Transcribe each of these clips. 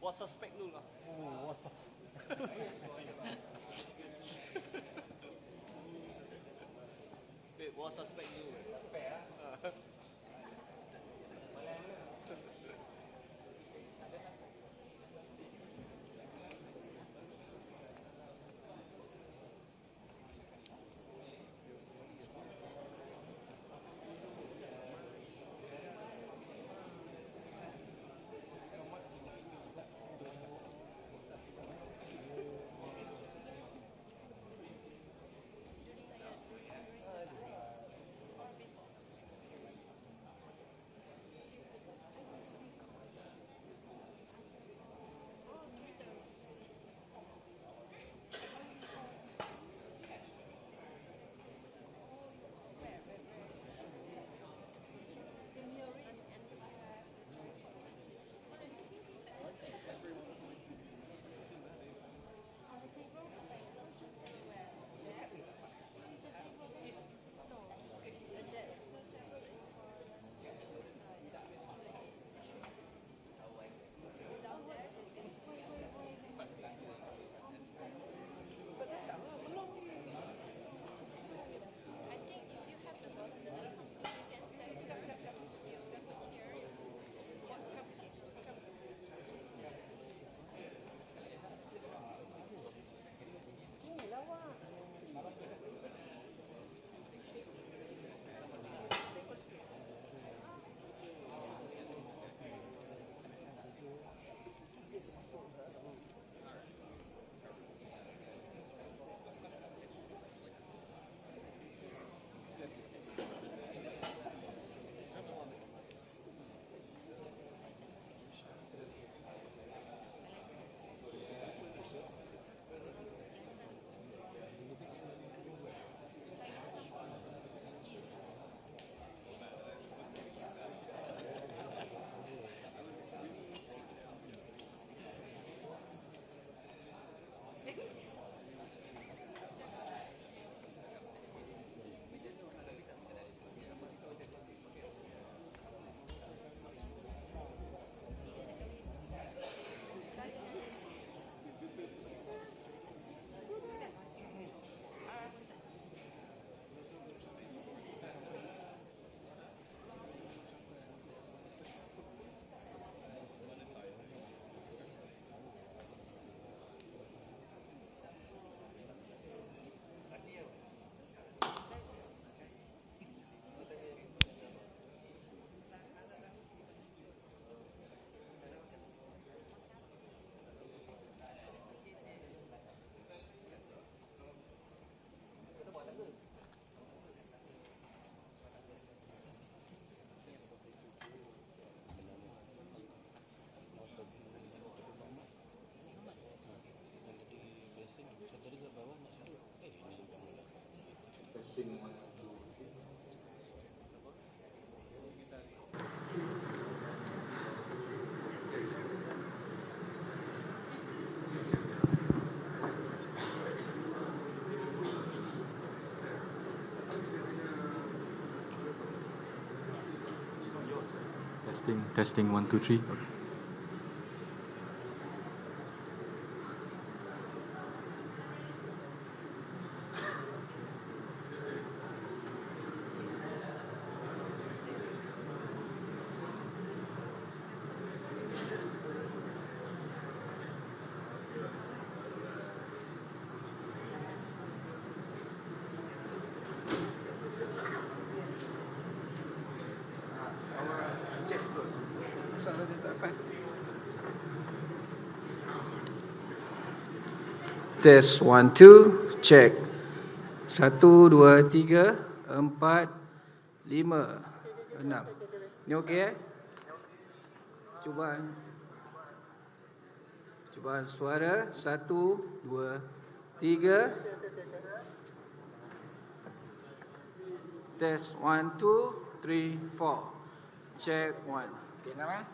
Buat suspek dulu lah. Buat suspek dulu. Suspek ya? Testing 1, 2, 3. Testing 1, 2, 3. Okay. Test 1, 2, check. 1, 2, 3, 4, 5, 6. Ini okey Cubaan suara. 1, 2, 3. Test 1, 2, 3, 4. Check 1. Okey, nama?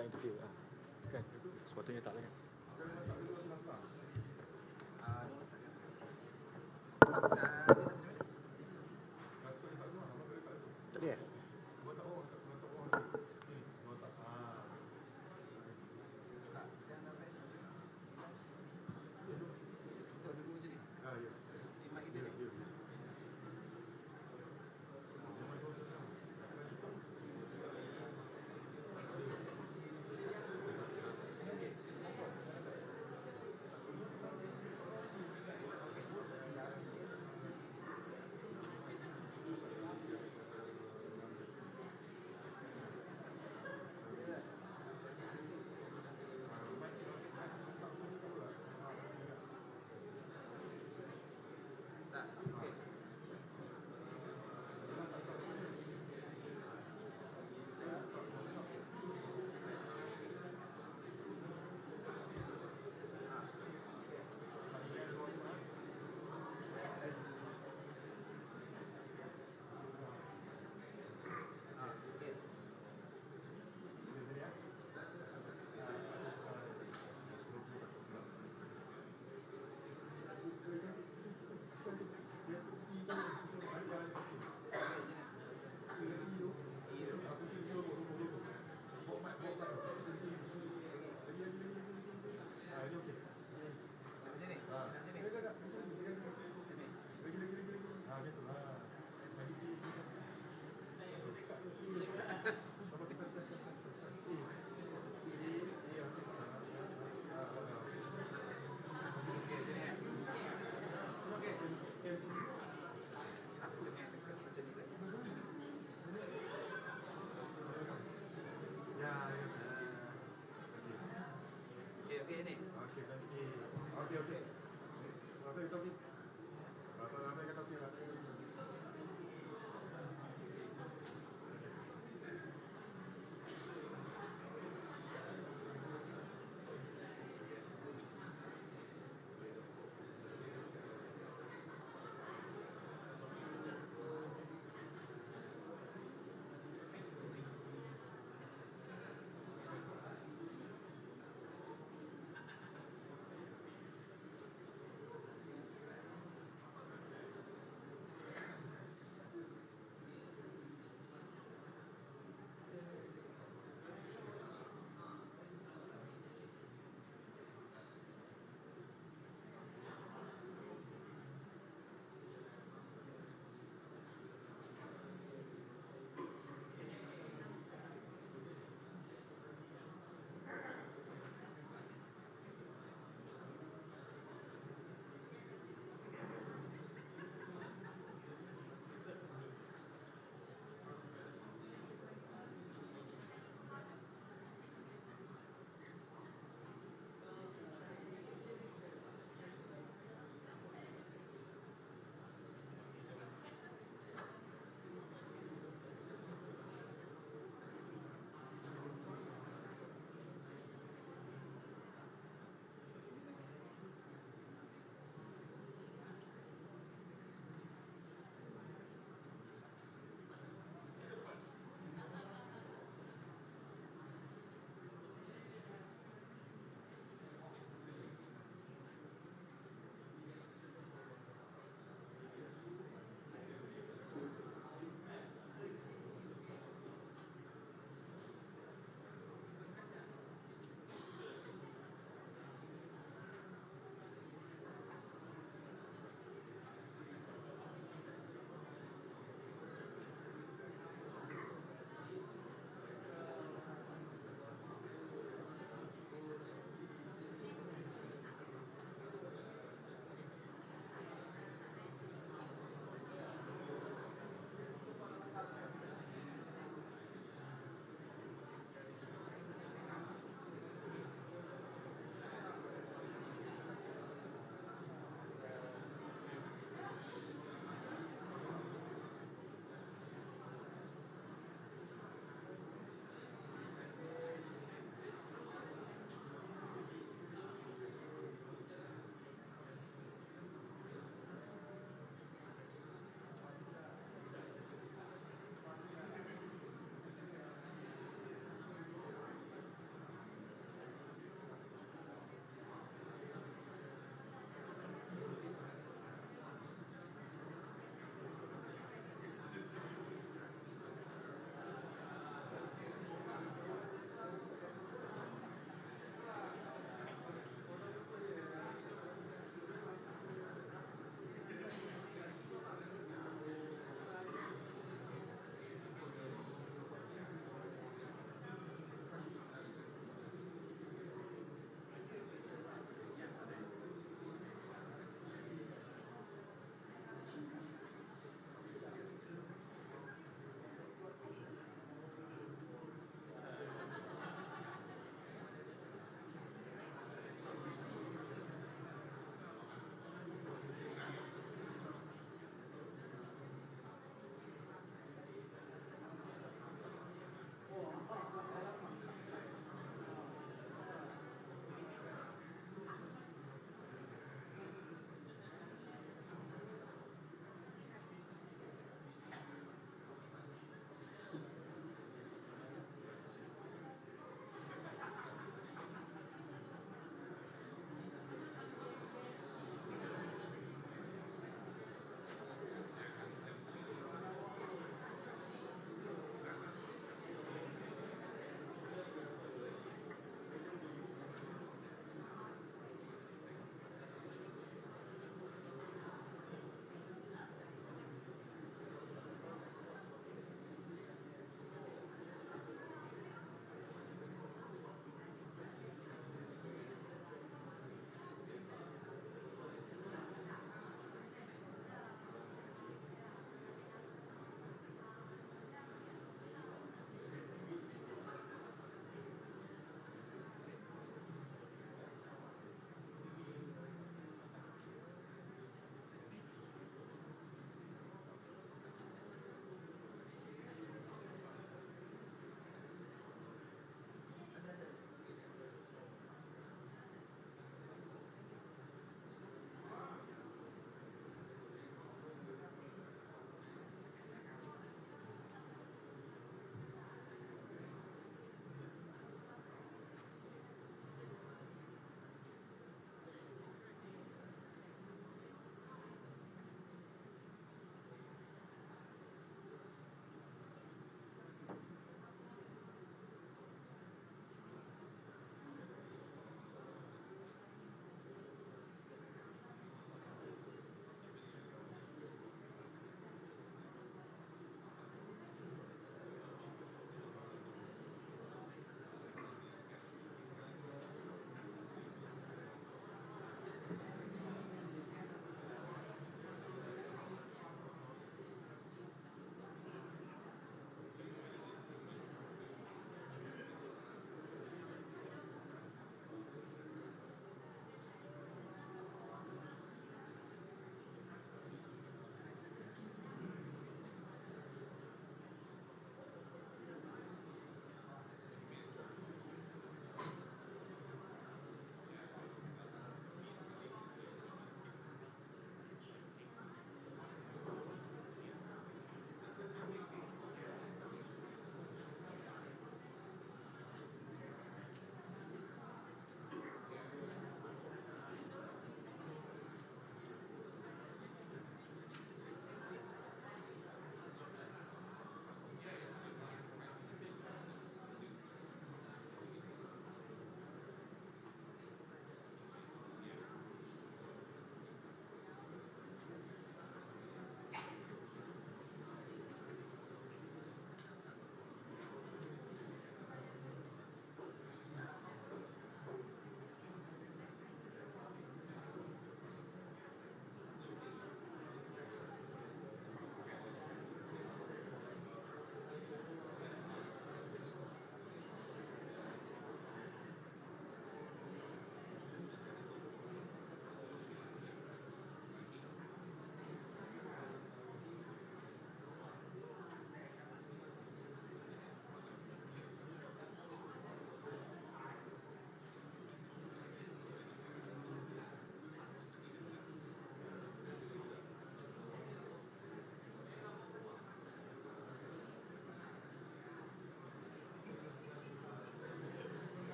tak interview kan? Sepatutnya tak lah kan? Tak ada.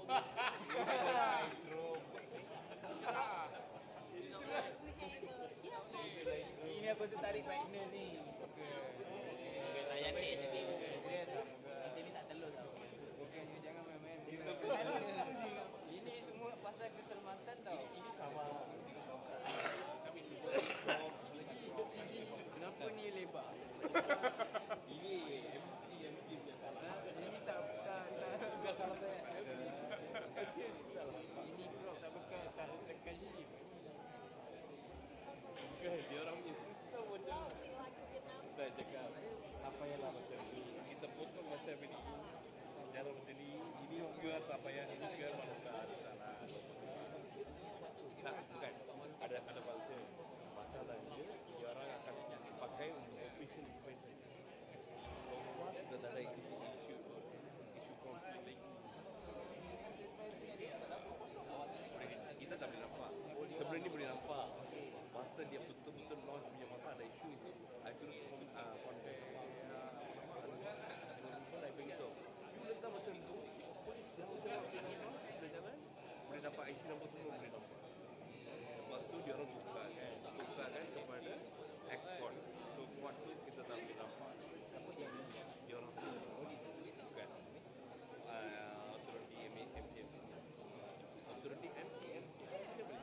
Ini aku tertarik partner ni. Layan ni jadi. Macam ni tak telus tau. Bukannya jangan main-main. Ini semua pasal keselamatan tau. Ini sama. Kami Kenapa ni lebar? ini MT Ini tak salah saya. Ini bro tak betul, tak tekan shift. dia orang ni susah benda. Dah cakap apa yang lah macam ni. Kita potong macam ni. Cara macam ni. Ini juga tak payah juga masalah. Tak, bukan. Ada bangsa. Masalahnya dia orang akan pakai untuk official event saja. So far kita tak ada isu konflik lagi. Kita tak boleh nampak. Sebelum ni boleh nampak. Masa dia betul-betul launch punya masa ada isu itu. I terus kontak saya beritahu. You letak macam tu, polis sudah jalan, boleh dapat IC nombor semua boleh nampak. Lepas tu dia orang bukakan kepada ekspor. So waktu kita tak boleh nampak. Apa dia orang bukan authority MCM. Authority MCM dia boleh.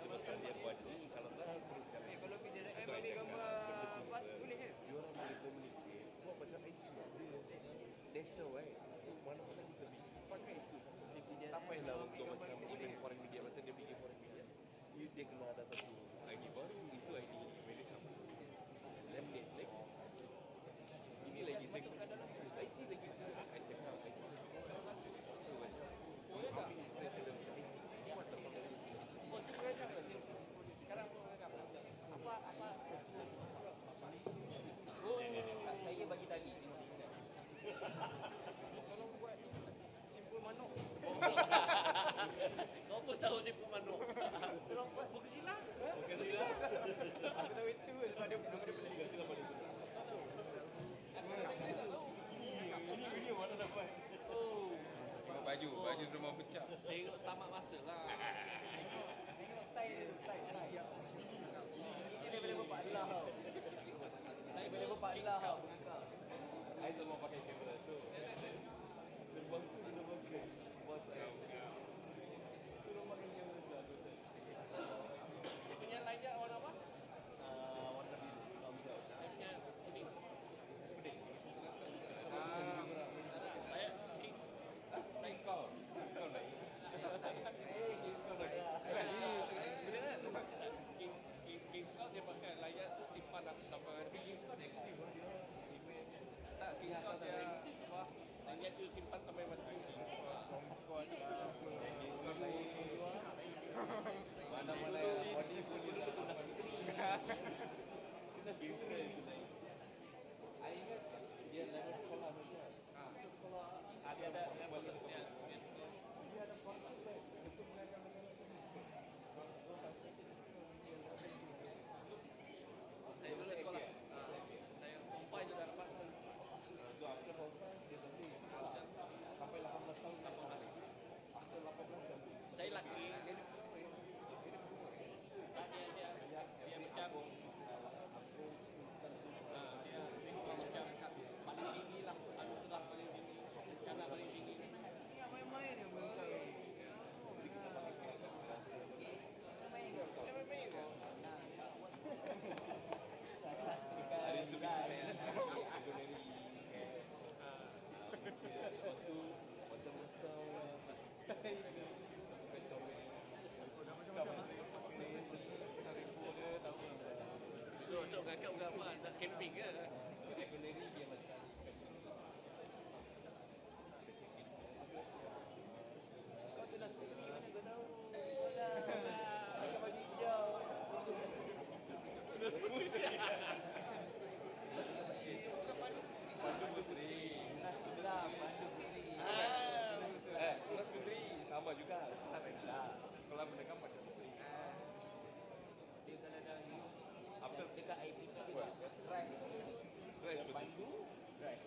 Sebab dia buat ni kalau tak teruskan. Kalau PJM ni gambar pas boleh ke? Dia orang boleh communicate. Buat macam IC. National right. So mana-mana kita pakai itu. Tak payahlah untuk macam foreign media. Macam dia pergi foreign media. Dia kena ada satu ID baru. Itu ID milik kamu. Laminate lagi. Ini lagi masukkan dalam IC lagi. I cakap IC. Boleh tak? Sekarang apa saya bagi tadi tolong buat simpul manuk. Kau pun tahu dia pun manuk. Tolong buat Bukan silat. aku tahu itu sebab dia beli. Ini mana dapat? Oh. Baju sudah mau pecah. Tengok tamat masa lah. Tengok tai. Ini daripada bapak Allah tau. Daripada bapak Allah tau. Saya tak mau pakai kamera tu. Terbang tu kena pakai. Buat saya. Kena pakai kamera tu. Dia punya line warna apa? Warna biru. Dia punya kuning. Kuning. Saya king. Naik kau. Kau naik. King Scout dia pakai layar tu simpan sampai nanti. Tak, King Scout dia apa? Layar tu simpan sampai mati. Mana-mana body pun dia betul dah sekali. Kita filter itu naik. I ingat dia level sekolah saja. Sekolah ada level dia. Dia ada kontak untuk mengajar. Saya boleh sekolah. Saya pompai sudah dapat. Tu after pompai dia beli. Sampai 18 tahun 18. After 18 tahun. Saya laki. Dia macam dia paling tinggi lah. Anu sudah paling tinggi. Cara paling tinggi. Ini main-main yang bukan. Main-main. Hari itu Waktu macam ngakak berapa nak camping ke? Ekonomi dia macam kau tu dah sendiri mana kau tahu. Pakai baju hijau. Pandu Putri. Surat Putri. Surat Putri sama juga. Sekolah rendah. Sekolah menengah Pandu Putri. Dia kalau dah Apa? dekat IPT dia drive. Right, Pandu drive.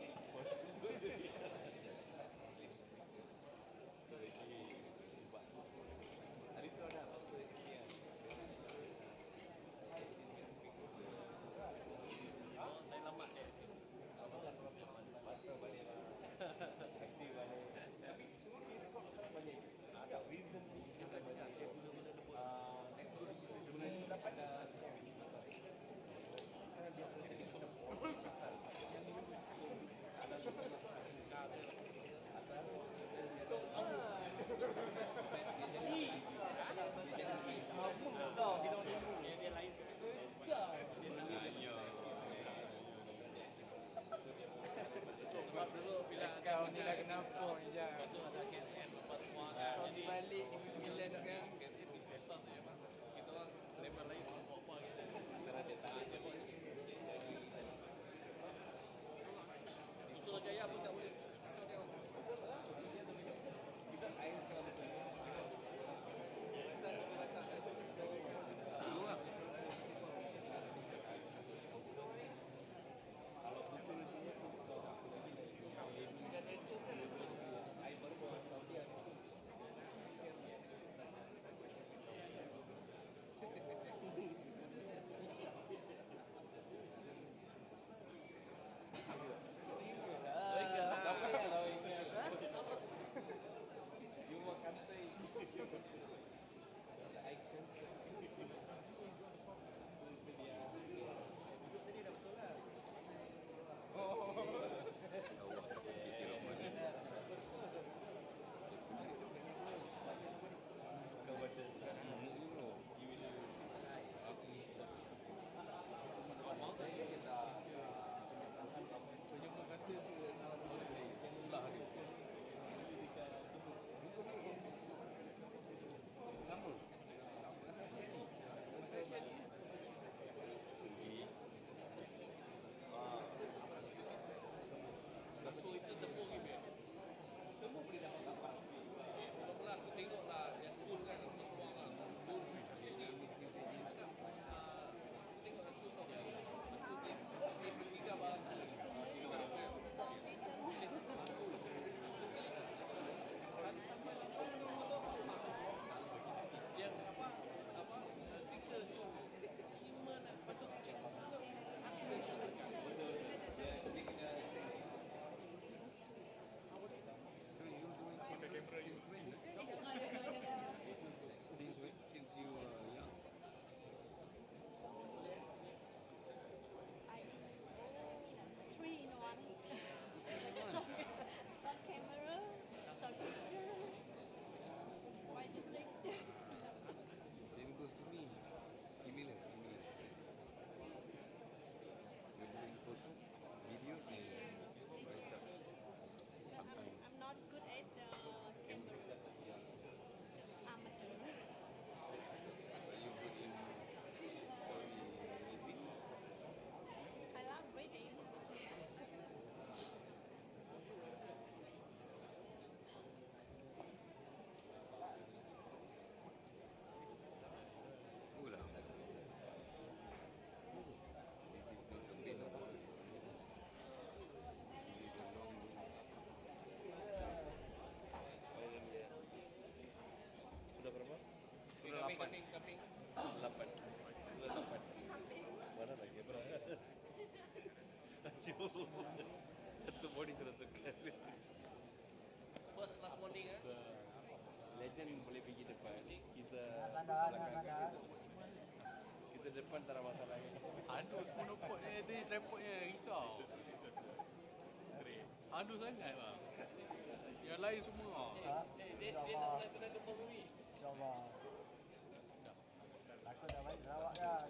Body kerasukan. First last warning Legend boleh pergi depan. Kita kita depan tak ada masalah. Aduh, 10 pot ni tadi tripodnya risau. Aduh sangat bang. Yang lain semua. dia tak kena gempa bumi. Takut dah balik Sarawak kan.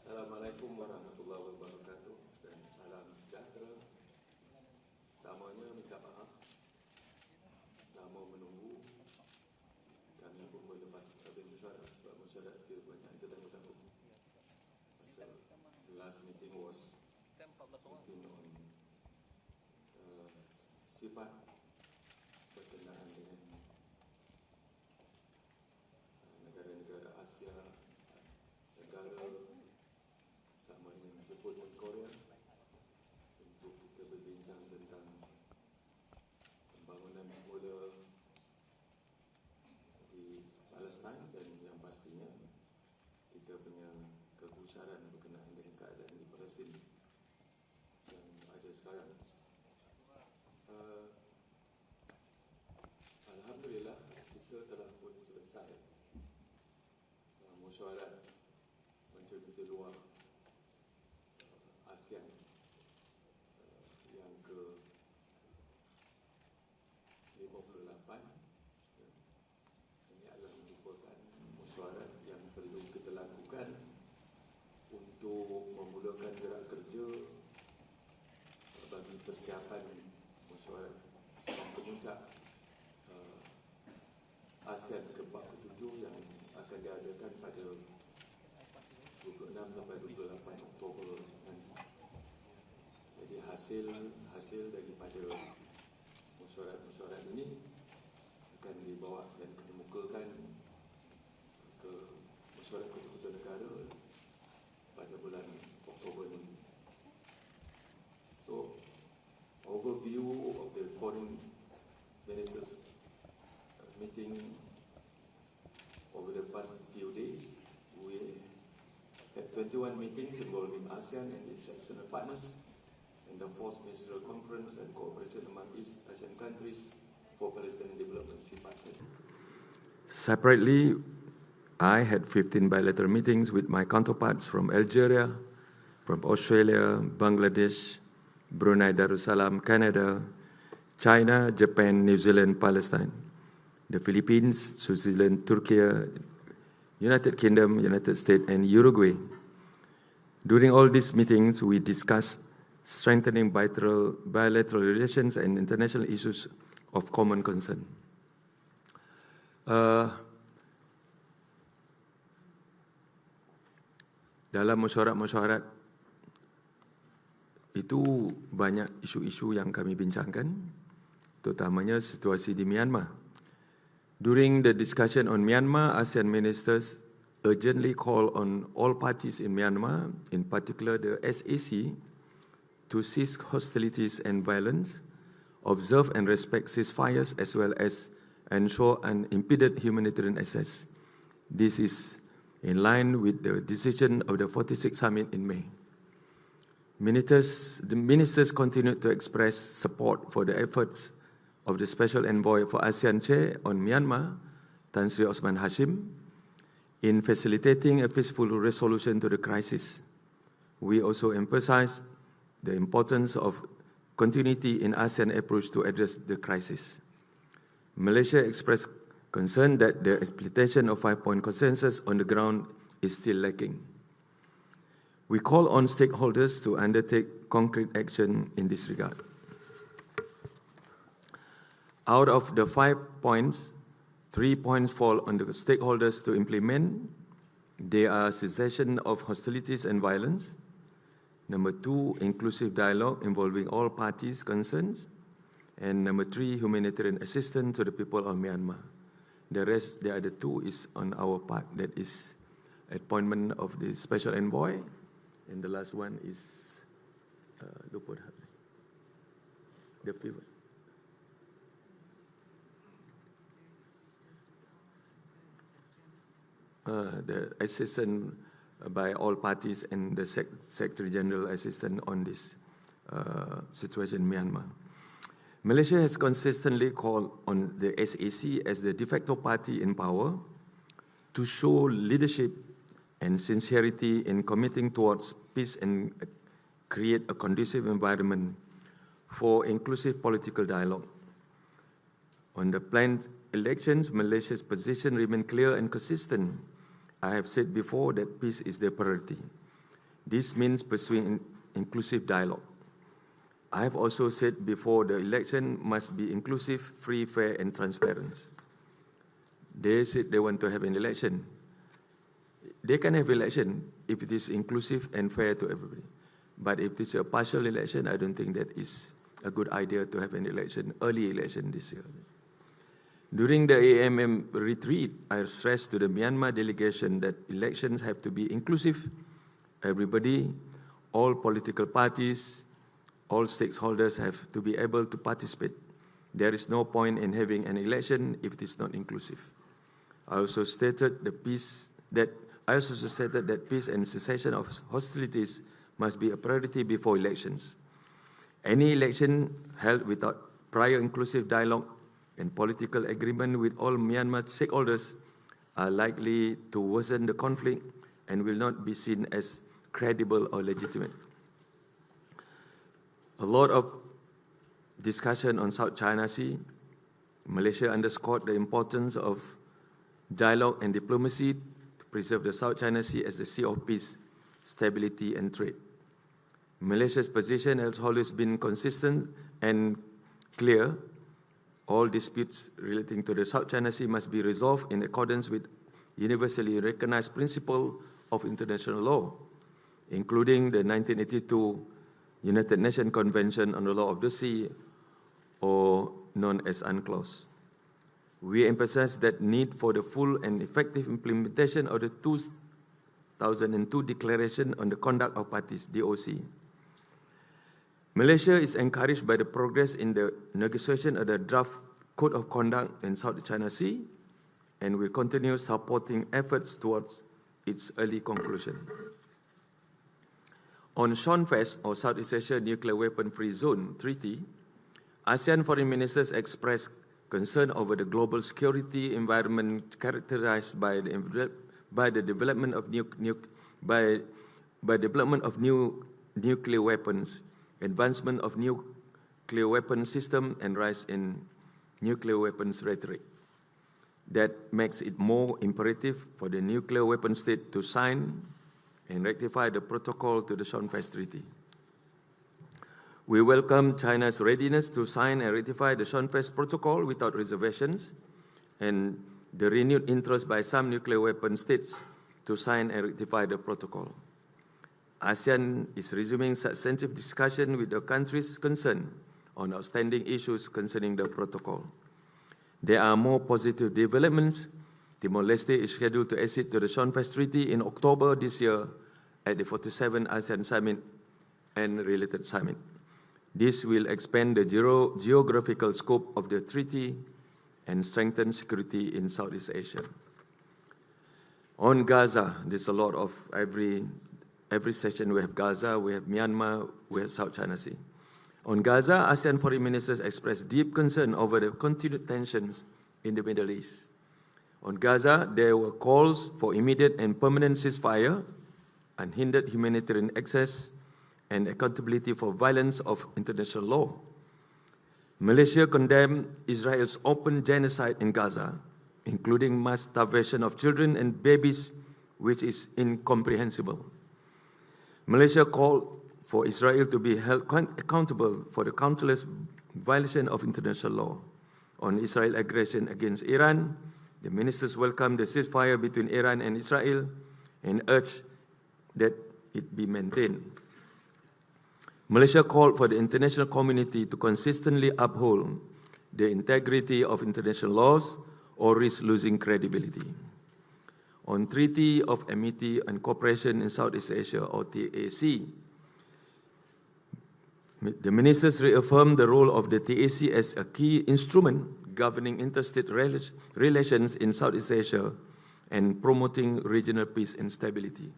Assalamualaikum warahmatullahi wabarakatuh dan salam sejahtera. Pertamanya minta maaf, lama menunggu. Kami pun berlepas habis mesyuarat sebab mesyuarat kita banyak yang tetamu-tamu. Pasal the last meeting was meeting on sifat berkenaan dengan negara-negara Asia, negara sama dengan Jepun dan Korea untuk kita berbincang tentang pembangunan semula di Palestin dan yang pastinya kita punya kegusaran berkenaan dengan keadaan di Palestin yang ada sekarang. Alhamdulillah kita telah pun selesai mesyuarat Menteri Kita Luar ASEAN yang ke-58. Ini adalah merupakan mesyuarat yang perlu kita lakukan untuk memulakan gerak kerja bagi persiapan mesyuarat ASEAN Kemuncak ASEAN ke-47 yang akan diadakan pada 26 sampai 28 Oktober nanti. Jadi hasil daripada mesyuarat ini akan dibawa dan dikemukakan ke mesyuarat ketua-ketua negara pada bulan Oktober nanti. So, overview of the Foreign Ministers Meeting over the past few days. We had 21 meetings involving ASEAN and its external partners, and the 4th Ministerial Conference and Cooperation among East Asian countries for Palestinian development. Separately, I had 15 bilateral meetings with my counterparts from Algeria, from Australia, Bangladesh, Brunei Darussalam, Canada, China, Japan, New Zealand, Palestine, the Philippines, Switzerland, Turkey, United Kingdom, United States, and Uruguay. During all these meetings, we discussed strengthening bilateral relations and international issues of common concern. Dalam mesyuarat-mesyuarat itu banyak isu-isu yang kami bincangkan, terutamanya situasi di Myanmar. During the discussion on Myanmar, ASEAN ministers urgently call on all parties in Myanmar, in particular the SAC, to cease hostilities and violence, observe and respect ceasefires, as well as ensure unimpeded humanitarian access. This is in line with the decision of the 46th summit in May. The ministers continued to express support for the efforts of the Special Envoy for ASEAN Chair on Myanmar, Tan Sri Osman Hashim, in facilitating a peaceful resolution to the crisis. We also emphasized the importance of continuity in ASEAN approach to address the crisis. Malaysia expressed concern that the implementation of 5-point consensus on the ground is still lacking. We call on stakeholders to undertake concrete action in this regard. Out of the 5 points, 3 points fall on the stakeholders to implement. They are cessation of hostilities and violence. Number 2, inclusive dialogue involving all parties concerned. And number 3, humanitarian assistance to the people of Myanmar. The rest, the other 2 is on our part. That is appointment of the special envoy. And the last one is, the favor. The assistance by all parties and the Secretary General assistant on this situation in Myanmar. Malaysia has consistently called on the SAC as the de facto party in power to show leadership and sincerity in committing towards peace and create a conducive environment for inclusive political dialogue. On the planned elections, Malaysia's position remains clear and consistent. I have said before that peace is the priority. This means pursuing inclusive dialogue. I have also said before the election must be inclusive, free, fair, and transparent. They said they want to have an election. They can have election if it is inclusive and fair to everybody. But if it's a partial election, I don't think that is a good idea to have an election, early election this year. During the AMM retreat, I stressed to the Myanmar delegation that elections have to be inclusive. Everybody, all political parties, all stakeholders have to be able to participate. There is no point in having an election if it is not inclusive. I also stated that peace and cessation of hostilities must be a priority before elections. Any election held without prior inclusive dialogue and political agreement with all Myanmar stakeholders are likely to worsen the conflict and will not be seen as credible or legitimate. A lot of discussion on South China Sea. Malaysia underscored the importance of dialogue and diplomacy to preserve the South China Sea as the sea of peace, stability, and trade. Malaysia's position has always been consistent and clear. All disputes relating to the South China Sea must be resolved in accordance with universally recognized principles of international law, including the 1982 United Nations Convention on the Law of the Sea, or known as UNCLOS. We emphasize that need for the full and effective implementation of the 2002 Declaration on the Conduct of Parties, DOC. Malaysia is encouraged by the progress in the negotiation of the draft Code of Conduct in South China Sea and will continue supporting efforts towards its early conclusion. On SHONFEST, or Southeast Asia Nuclear Weapon Free Zone Treaty, ASEAN Foreign Ministers expressed concern over the global security environment characterized by the development of new nuclear weapons, advancement of nuclear weapon system, and rise in nuclear weapons rhetoric. That makes it more imperative for the nuclear weapon state to sign and ratify the protocol to the SHONFEST Treaty. We welcome China's readiness to sign and ratify the SHONFEST Protocol without reservations and the renewed interest by some nuclear weapon states to sign and ratify the protocol. ASEAN is resuming substantive discussion with the countries concerned on outstanding issues concerning the protocol. There are more positive developments. Timor-Leste is scheduled to accede to the SHONFEST Treaty in October this year at the 47th ASEAN Summit and related summit. This will expand the geographical scope of the treaty and strengthen security in Southeast Asia. On Gaza, there's a lot of every session we have Gaza, we have Myanmar, we have South China Sea. On Gaza, ASEAN Foreign Ministers expressed deep concern over the continued tensions in the Middle East. On Gaza, there were calls for immediate and permanent ceasefire, unhindered humanitarian access, and accountability for violence of international law. Malaysia condemned Israel's open genocide in Gaza, including mass starvation of children and babies, which is incomprehensible. Malaysia called for Israel to be held accountable for the countless violation of international law. On Israel aggression against Iran, the ministers welcomed the ceasefire between Iran and Israel and urged that it be maintained. Malaysia called for the international community to consistently uphold the integrity of international laws or risk losing credibility. On Treaty of Amity and Cooperation in Southeast Asia, or TAC, the ministers reaffirmed the role of the TAC as a key instrument governing interstate relations in Southeast Asia and promoting regional peace and stability.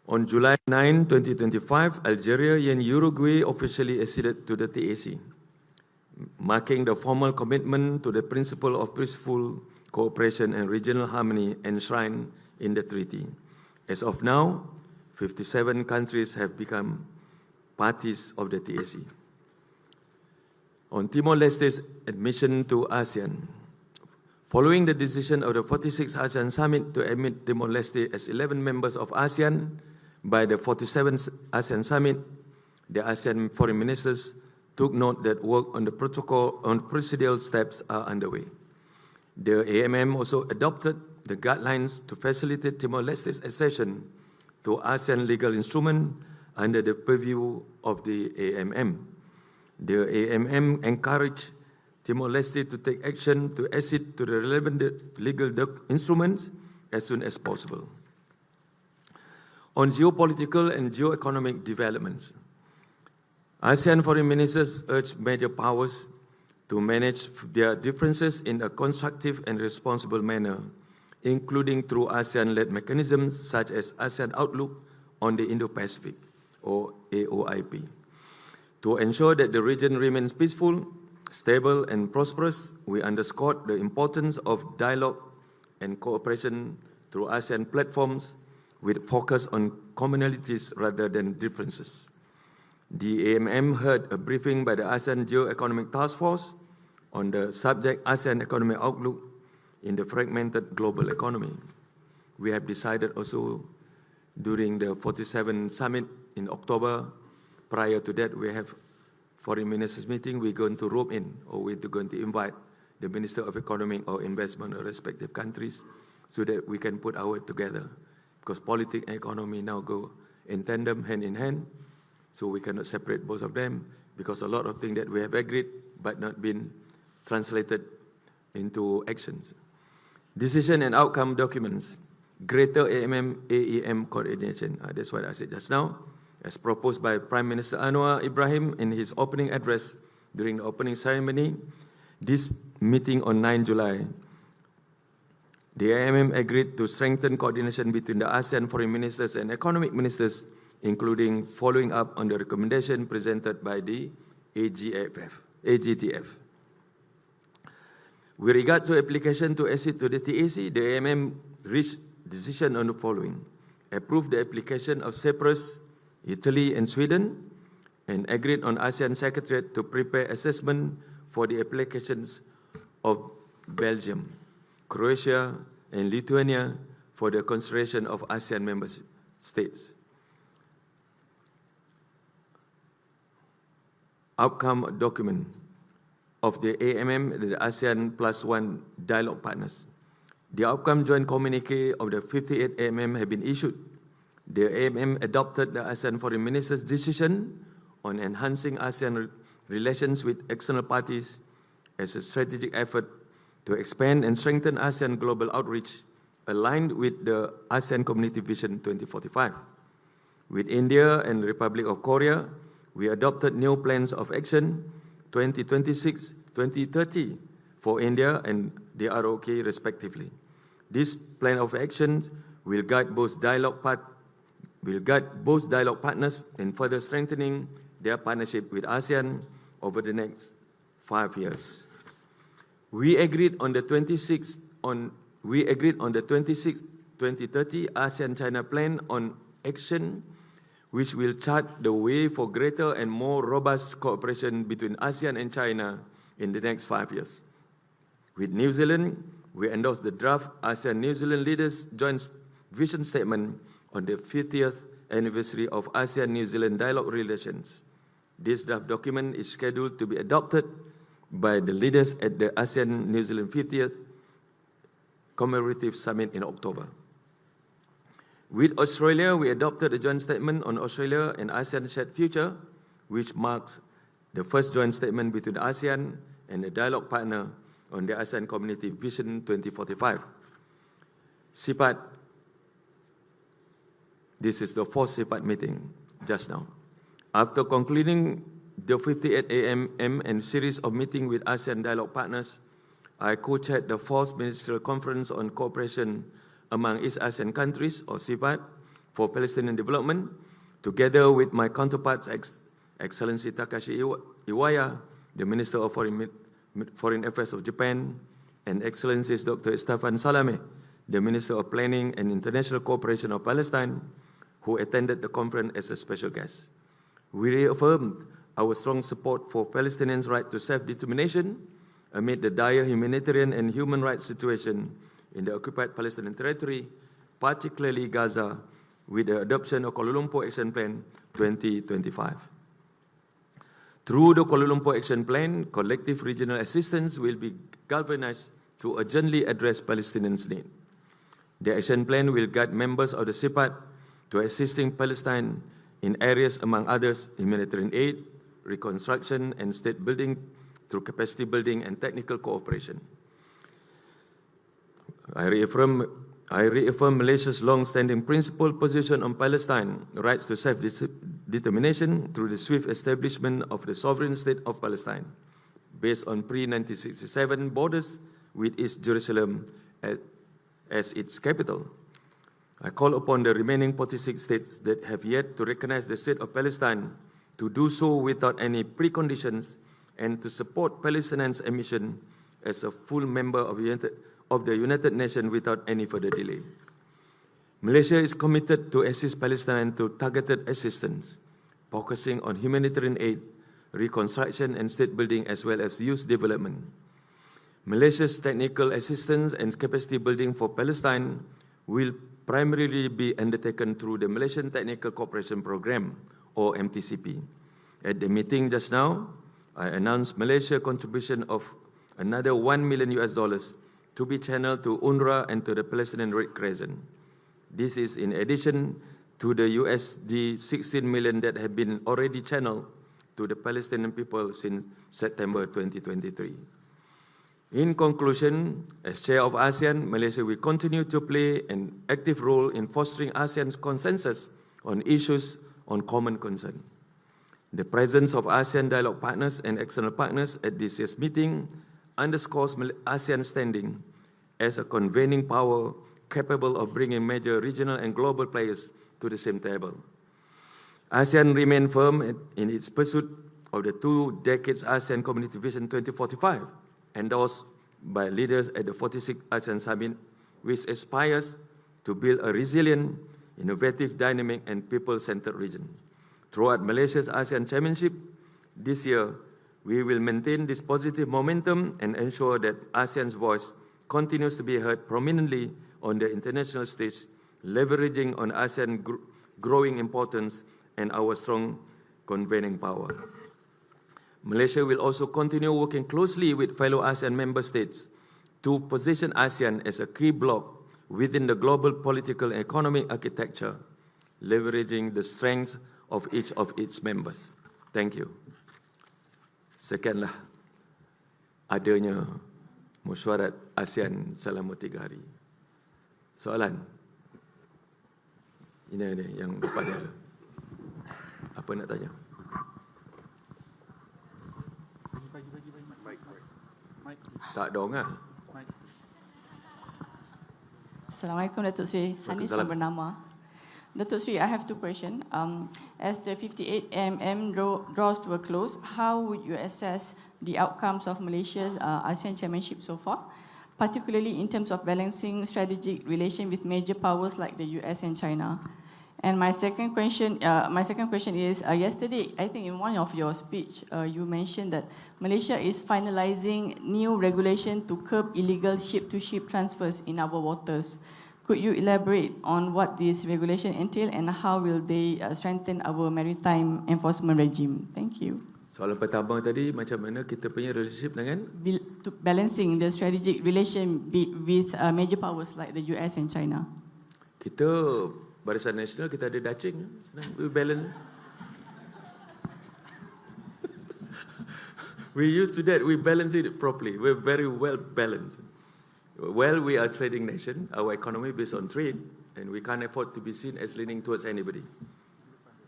On July 9, 2025, Algeria and Uruguay officially acceded to the TAC, marking the formal commitment to the principle of peaceful cooperation and regional harmony enshrined in the treaty. As of now, 57 countries have become parties of the TAC. On Timor-Leste's admission to ASEAN, following the decision of the 46th ASEAN Summit to admit Timor-Leste as 11 members of ASEAN by the 47th ASEAN Summit, the ASEAN Foreign Ministers took note that work on the protocol on procedural steps are underway. The AMM also adopted the guidelines to facilitate Timor-Leste's accession to ASEAN legal instrument under the purview of the AMM. The AMM encouraged Timor-Leste to take action to accede to the relevant legal instruments as soon as possible. On geopolitical and geoeconomic developments, ASEAN foreign ministers urged major powers to manage their differences in a constructive and responsible manner, including through ASEAN-led mechanisms such as ASEAN Outlook on the Indo-Pacific, or AOIP. To ensure that the region remains peaceful, stable, and prosperous, we underscored the importance of dialogue and cooperation through ASEAN platforms with focus on commonalities rather than differences. The AMM heard a briefing by the ASEAN Geo-Economic Task Force on the subject ASEAN Economic Outlook in the fragmented global economy. We have decided also during the 47th Summit in October, prior to that we have Foreign Ministers Meeting, we're going to rope in, or we're going to invite the Minister of Economic or Investment of respective countries so that we can put our work together. Because politics and economy now go in tandem, hand in hand, so we cannot separate both of them, because a lot of things that we have agreed but not been translated into actions. Decision and outcome documents, greater AEM coordination, that's what I said just now, as proposed by Prime Minister Anwar Ibrahim in his opening address during the opening ceremony. This meeting on 9 July, the AMM agreed to strengthen coordination between the ASEAN foreign ministers and economic ministers, including following up on the recommendation presented by the AGTF. With regard to application to accede to the TAC, the AMM reached decision on the following: approved the application of Cyprus, Italy, and Sweden, and agreed on ASEAN Secretariat to prepare assessment for the applications of Belgium, Croatia, and Lithuania for the consideration of ASEAN member states. Outcome document of the AMM, the ASEAN +1 dialogue partners. The outcome joint communique of the 58th AMM have been issued. The AMM adopted the ASEAN Foreign Ministers' decision on enhancing ASEAN relations with external parties as a strategic effort to expand and strengthen ASEAN global outreach aligned with the ASEAN Community Vision 2045. With India and Republic of Korea, we adopted new plans of action 2026-2030 for India and the ROK respectively. This plan of actions will guide both dialogue partners in further strengthening their partnership with ASEAN over the next 5 years. We agreed on the 2030 ASEAN-China Plan on Action, which will chart the way for greater and more robust cooperation between ASEAN and China in the next 5 years. With New Zealand, we endorse the draft ASEAN-New Zealand Leaders Joint Vision Statement on the 50th anniversary of ASEAN-New Zealand dialogue relations. This draft document is scheduled to be adopted by the leaders at the ASEAN-New Zealand 50th Commemorative Summit in October. With Australia, we adopted a joint statement on Australia and ASEAN shared future, which marks the first joint statement between ASEAN and a dialogue partner on the ASEAN Community Vision 2045. CIPAT, this is the fourth CIPAT meeting just now. After concluding the 58 AMM and series of meetings with ASEAN dialogue partners, I co-chaired the fourth Ministerial Conference on Cooperation among East ASEAN countries, or CIPAT, for Palestinian development, together with my counterparts, Excellency Takashi Iwaya, the Minister of Foreign Affairs of Japan, and Excellencies Dr. Stefan Salame, the Minister of Planning and International Cooperation of Palestine, who attended the conference as a special guest. We reaffirmed our strong support for Palestinians' right to self-determination amid the dire humanitarian and human rights situation in the occupied Palestinian territory, particularly Gaza, with the adoption of Kuala Lumpur Action Plan 2025. Through the Kuala Lumpur Action Plan, collective regional assistance will be galvanized to urgently address Palestinians' needs. The action plan will guide members of the CIPAT to assisting Palestine in areas, among others, humanitarian aid, reconstruction, and state building through capacity building and technical cooperation. I reaffirm Malaysia's long-standing principled position on Palestine, rights to self-determination through the swift establishment of the sovereign state of Palestine, based on pre-1967 borders with East Jerusalem as its capital. I call upon the remaining 46 states that have yet to recognize the state of Palestine to do so without any preconditions and to support Palestinians' admission as a full member of the United Nations without any further delay. Malaysia is committed to assist Palestine through targeted assistance, focusing on humanitarian aid, reconstruction and state building as well as youth development. Malaysia's technical assistance and capacity building for Palestine will primarily be undertaken through the Malaysian Technical Cooperation Program, or MTCP. At the meeting just now, I announced Malaysia's contribution of another $1 million to be channeled to UNRWA and to the Palestinian Red Crescent. This is in addition to the USD 16 million that have been already channeled to the Palestinian people since September 2023. In conclusion, as Chair of ASEAN, Malaysia will continue to play an active role in fostering ASEAN's consensus on issues on common concern. The presence of ASEAN dialogue partners and external partners at this year's meeting underscores ASEAN's standing as a convening power capable of bringing major regional and global players to the same table. ASEAN remains firm in its pursuit of the 2 decades ASEAN Community Vision 2045, endorsed by leaders at the 46th ASEAN Summit, which aspires to build a resilient, innovative, dynamic, and people-centered region. Throughout Malaysia's ASEAN Chairmanship this year, we will maintain this positive momentum and ensure that ASEAN's voice continues to be heard prominently on the international stage, leveraging on ASEAN's growing importance and our strong convening power. Malaysia will also continue working closely with fellow ASEAN member states to position ASEAN as a key bloc within the global political and economic architecture, leveraging the strengths of each of its members. Thank you. Sekianlah adanya mesyuarat ASEAN selama 3 hari. Soalan? Ini yang depan dia. Apa nak tanya? Tak dong ah. Assalamualaikum Datuk Seri. Hanis yang bernama. Datuk Seri, I have 2 questions. As the 58 AMM draws to a close, how would you assess the outcomes of Malaysia's ASEAN Chairmanship so far, particularly in terms of balancing strategic relation with major powers like the US and China? And my second question is, yesterday, I think in one of your speech, you mentioned that Malaysia is finalizing new regulation to curb illegal ship-to-ship transfers in our waters. Could you elaborate on what this regulation entail and how will they strengthen our maritime enforcement regime? Thank you. Soalan pertama tadi, macam mana kita punya relationship dengan? Balancing the strategic relation with major powers like the US and China. Kita Barisan Nasional, kita ada dacing, senang, we balance. We used to that, we balance it properly, we're very well balanced. Well, we are a trading nation, our economy based on trade, and we can't afford to be seen as leaning towards anybody.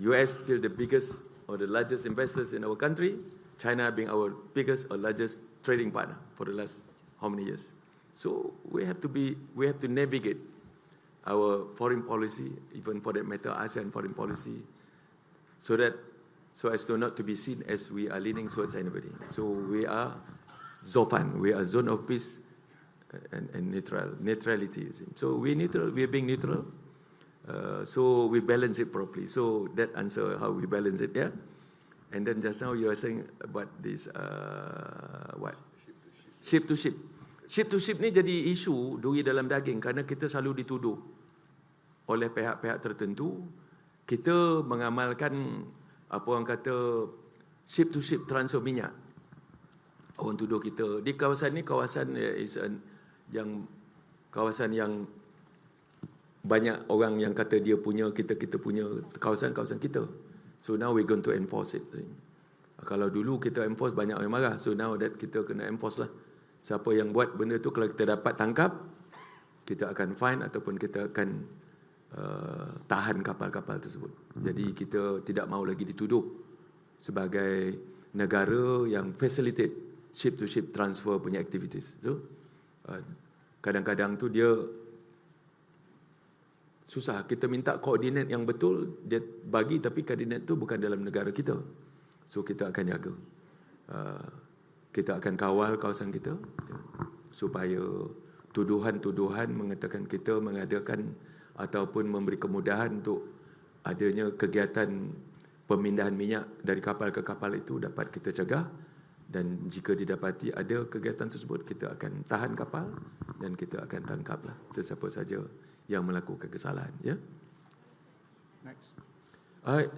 US still the biggest or the largest investors in our country, China being our biggest or largest trading partner for the last how many years. So we have to navigate our foreign policy, even for that matter, ASEAN foreign policy, so as not to be seen as we are leaning towards anybody. So we are ZOFAN, we are zone of peace and neutrality. So we're neutral, we're being neutral. So we balance it properly. So that answer how we balance it, yeah. And then just now you are saying about this what? Ship to ship. Ship to ship ni jadi isu duri dalam daging kerana kita selalu dituduh oleh pihak-pihak tertentu kita mengamalkan apa orang kata ship to ship transfer minyak. Orang tuduh kita di kawasan ni kawasan yang banyak orang yang kata dia punya, kita punya kawasan kita. So now we're going to enforce it. Kalau dulu kita enforce banyak orang marah. So now that kita kena enforce lah. Siapa yang buat benda tu kalau kita dapat tangkap, kita akan fine ataupun kita akan tahan kapal-kapal tersebut. Jadi kita tidak mahu lagi dituduh sebagai negara yang facilitate ship to ship transfer punya activities. So kadang-kadang tu dia susah, kita minta koordinat yang betul, dia bagi tapi koordinat tu bukan dalam negara kita. So kita akan jaga. Kita akan kawal kawasan kita supaya tuduhan-tuduhan mengatakan kita mengadakan ataupun memberi kemudahan untuk adanya kegiatan pemindahan minyak dari kapal ke kapal itu dapat kita cegah, dan jika didapati ada kegiatan tersebut kita akan tahan kapal dan kita akan tangkaplah sesiapa saja yang melakukan kesalahan, ya. Next.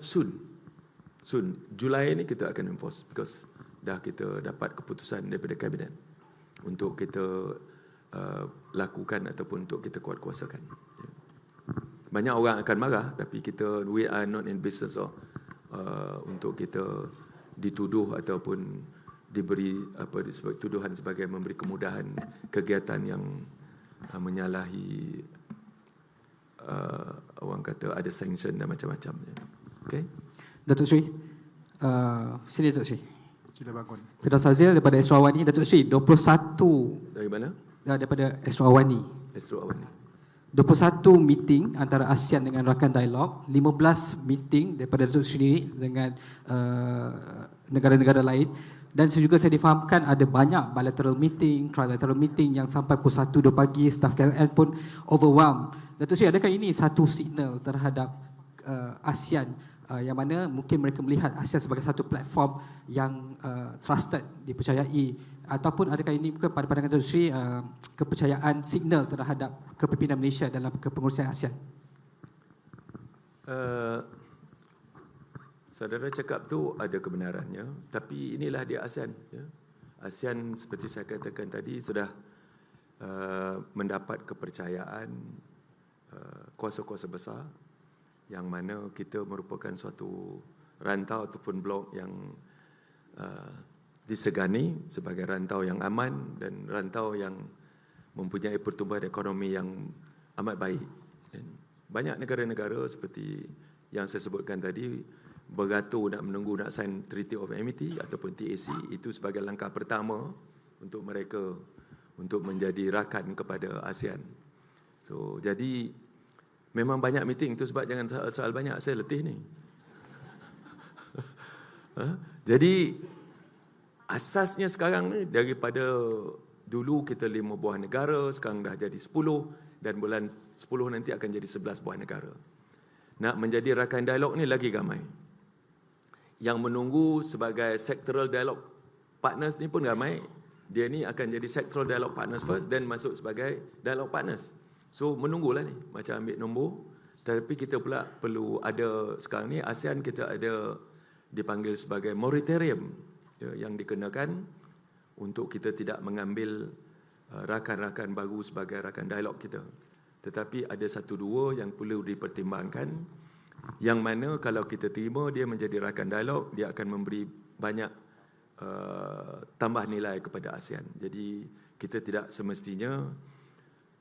Soon Julai ni kita akan enforce because dah kita dapat keputusan daripada kabinet untuk kita lakukan ataupun untuk kita kuatkuasakan, ya. Banyak orang akan marah tapi we are not in business untuk kita dituduh ataupun diberi tuduhan sebagai memberi kemudahan kegiatan yang menyalahi orang kata ada sanction dan macam-macam. Okay. Datuk Seri, sini Datuk Seri. Sila bangun. Firdaus Azil daripada Astro Awani. Datuk Seri, 21 dari mana? Daripada Astro Awani. Astro Awani. 21 meeting antara ASEAN dengan rakan dialog, 15 meeting daripada Datuk Seri dengan negara-negara lain, dan juga saya difahamkan ada banyak bilateral meeting, trilateral meeting yang sampai pukul 1-2 pagi, staf KLN pun overwhelmed. Datuk Seri, adakah ini satu signal terhadap ASEAN yang mana mungkin mereka melihat ASEAN sebagai satu platform yang trusted, dipercayai, ataupun adakah ini pada pandangan Datuk Seri kepercayaan signal terhadap kepimpinan Malaysia dalam kepengurusan ASEAN? Saudara cakap tu ada kebenarannya, tapi inilah dia ASEAN, ya. ASEAN seperti saya katakan tadi sudah mendapat kepercayaan kuasa-kuasa besar yang mana kita merupakan suatu rantau ataupun blok yang disegani sebagai rantau yang aman dan rantau yang mempunyai pertumbuhan ekonomi yang amat baik. Banyak negara-negara seperti yang saya sebutkan tadi beratur nak menunggu nak sign Treaty of Amity ataupun TAC, itu sebagai langkah pertama untuk mereka untuk menjadi rakan kepada ASEAN. So jadi memang banyak meeting, itu sebab jangan soal banyak, saya letih ni. Jadi asasnya sekarang ni daripada dulu kita 5 buah negara, sekarang dah jadi 10 dan bulan 10 nanti akan jadi 11 buah negara. nak menjadi rakan dialog ni lagi ramai. Yang menunggu sebagai sectoral dialog partners ni pun ramai. Dia ni akan jadi sectoral dialog partners first, then masuk sebagai dialog partners. So menunggulah ni, macam ambil nombor. Tapi kita pula perlu ada, sekarang ni ASEAN kita ada dipanggil sebagai moratorium yang dikenakan untuk kita tidak mengambil rakan-rakan baru sebagai rakan dialog kita. Tetapi ada satu dua yang perlu dipertimbangkan, yang mana kalau kita terima dia menjadi rakan dialog, dia akan memberi banyak tambah nilai kepada ASEAN. Jadi kita tidak semestinya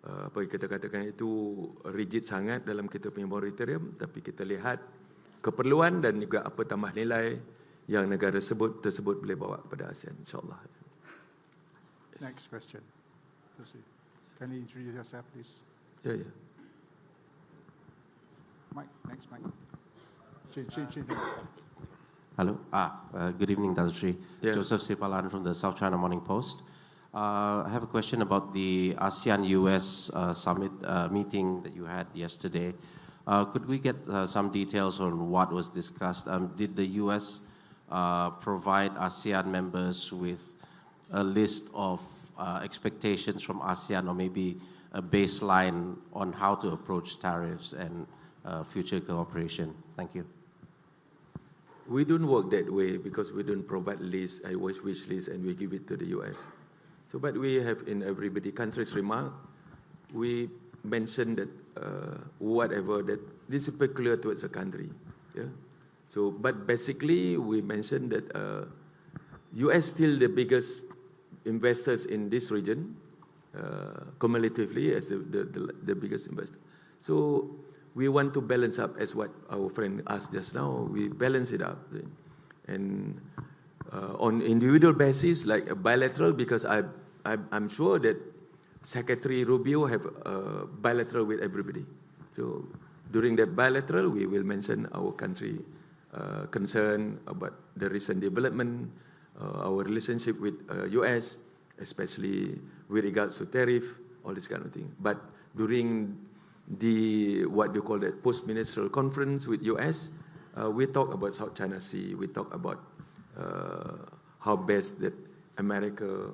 apa yang kita katakan itu rigid sangat dalam kita punya moratorium, tapi kita lihat keperluan dan juga apa tambah nilai yang negara tersebut boleh bawa kepada ASEAN, insyaAllah. Yes. Next question. Can you introduce yourself, please? Yeah. Mike, next Mike. Chin. Hello. Good evening, Dato' Sri. Yeah. Joseph Sipalan from the South China Morning Post. I have a question about the ASEAN-US summit meeting that you had yesterday. Could we get some details on what was discussed? Did the US provide ASEAN members with a list of expectations from ASEAN, or maybe a baseline on how to approach tariffs and future cooperation? Thank you. We don't work that way because we don't provide lists, wish list, and we give it to the US. So, but we have in everybody country's remark, we mentioned that whatever that this is peculiar towards a country, yeah. So, but basically we mentioned that US still the biggest investors in this region, cumulatively as the biggest investor. So we want to balance up, as what our friend asked just now. We balance it up, and on individual basis, like a bilateral, because I'm sure that Secretary Rubio have a bilateral with everybody. So during that bilateral, we will mention our country concern about the recent development, our relationship with US, especially with regards to tariff, all this kind of thing. But during the, what do you call that, post-ministerial conference with US, we talk about South China Sea, we talk about how best that America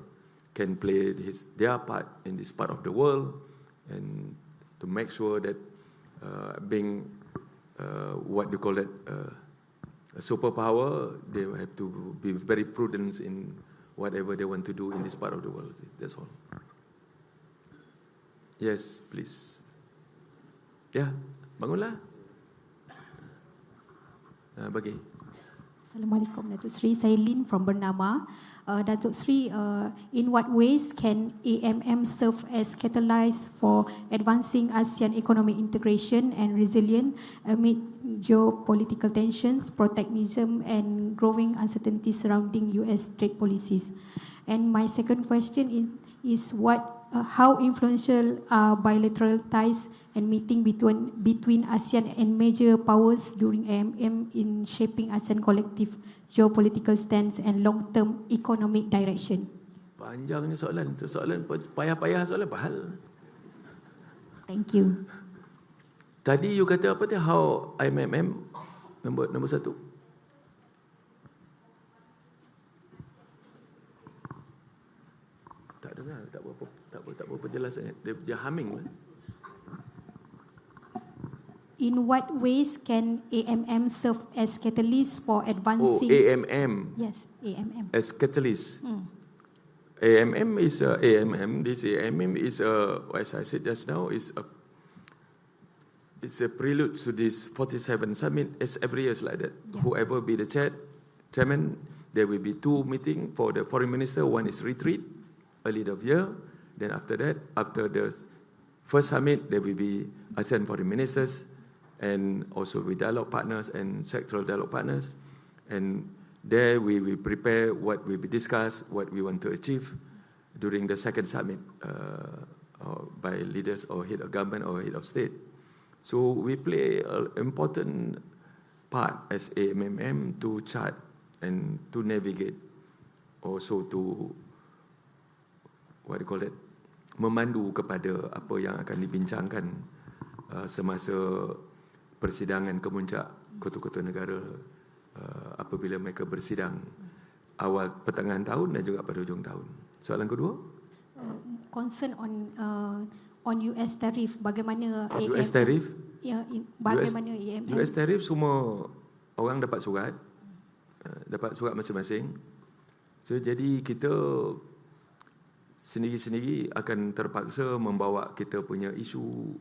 can play their part in this part of the world, and to make sure that being what do you call it, a superpower, they have to be very prudent in whatever they want to do in this part of the world. That's all. Yes, please. Yeah, bangunlah. Bagi. Assalamualaikum, Datuk Sri. Saya Lin from Bernama. Datuk Sri, in what ways can AMM serve as catalyst for advancing ASEAN economic integration and resilience amid geopolitical tensions, protectionism, and growing uncertainty surrounding US trade policies? And my second question is how influential are bilateral ties and meeting between ASEAN and major powers during AMM in shaping ASEAN collective geopolitical stance and long-term economic direction? Panjangnya soalan. Soalan payah-payah, soalan pahal. Thank you. Tadi you kata apa tu? How IMM nombor satu? Tak dengar, tak berapa jelas sangat. Dia humming lah. In what ways can AMM serve as catalyst for advancing? Oh, AMM. Yes, AMM. As catalyst. AMM is AMM. This AMM is as I said just now, it's a prelude to this 47 summit. As every year is like that. Yeah. Whoever be the chairman, there will be 2 meetings for the foreign minister. One is retreat early of year. Then after that, after the first summit, there will be ASEAN Foreign Ministers, and also with dialogue partners and sectoral dialogue partners. And there we will prepare what will be discussed, what we want to achieve during the second summit by leaders or head of government or head of state. So we play an important part as AMM to chart and to navigate, also to, what do you call it, memandu kepada apa yang akan dibincangkan semasa persidangan kemuncak ketua-ketua negara apabila mereka bersidang awal pertengahan tahun dan juga pada hujung tahun. Soalan kedua? Concern on US tariff, bagaimana US tariff? Ya, bagaimana AMM? US tariff semua orang dapat surat masing-masing. So jadi kita sendiri-sendiri akan terpaksa membawa kita punya isu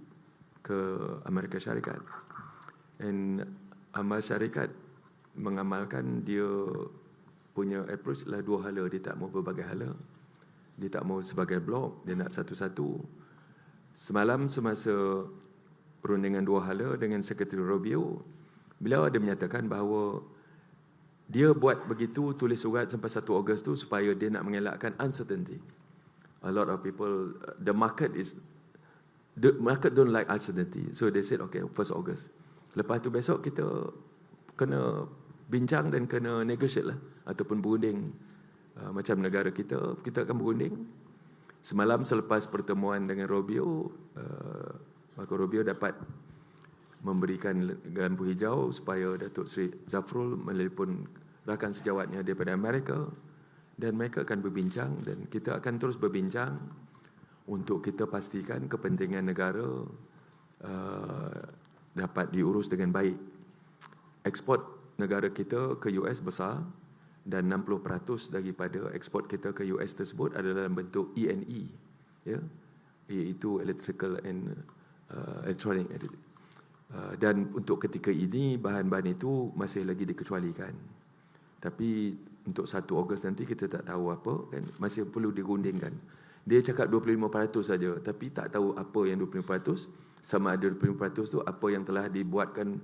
ke Amerika Syarikat. Dan Amerika Syarikat mengamalkan dia punya approach lah dua hala. Dia tak mau berbagai hala. Dia tak mau sebagai blok, dia nak satu-satu. Semalam semasa perundingan dua hala dengan Sekretari Rubio, beliau ada menyatakan bahawa dia buat begitu, tulis surat sampai 1 Ogos tu supaya dia nak mengelakkan uncertainty. A lot of people, the market don't like uncertainty. So they said, okay, 1 Ogos. Lepas tu besok kita kena bincang dan kena negotiate lah. Ataupun berunding macam negara kita akan berunding. Semalam selepas pertemuan dengan Rubio, Marco Rubio dapat memberikan lampu hijau supaya Datuk Seri Zafrul menelpon rakan sejawatnya daripada Amerika. Dan mereka akan berbincang dan kita akan terus berbincang untuk kita pastikan kepentingan negara dapat diurus dengan baik. Ekspor negara kita ke US besar dan 60% daripada ekspor kita ke US tersebut adalah dalam bentuk E&E, ya, iaitu electrical and electronic. Dan untuk ketika ini bahan-bahan itu masih lagi dikecualikan. Tapi untuk 1 Ogos nanti kita tak tahu apa, kan, masih perlu dirundingkan. Dia cakap 25% saja, tapi tak tahu apa yang 25%, sama ada 25% tu apa yang telah dibuatkan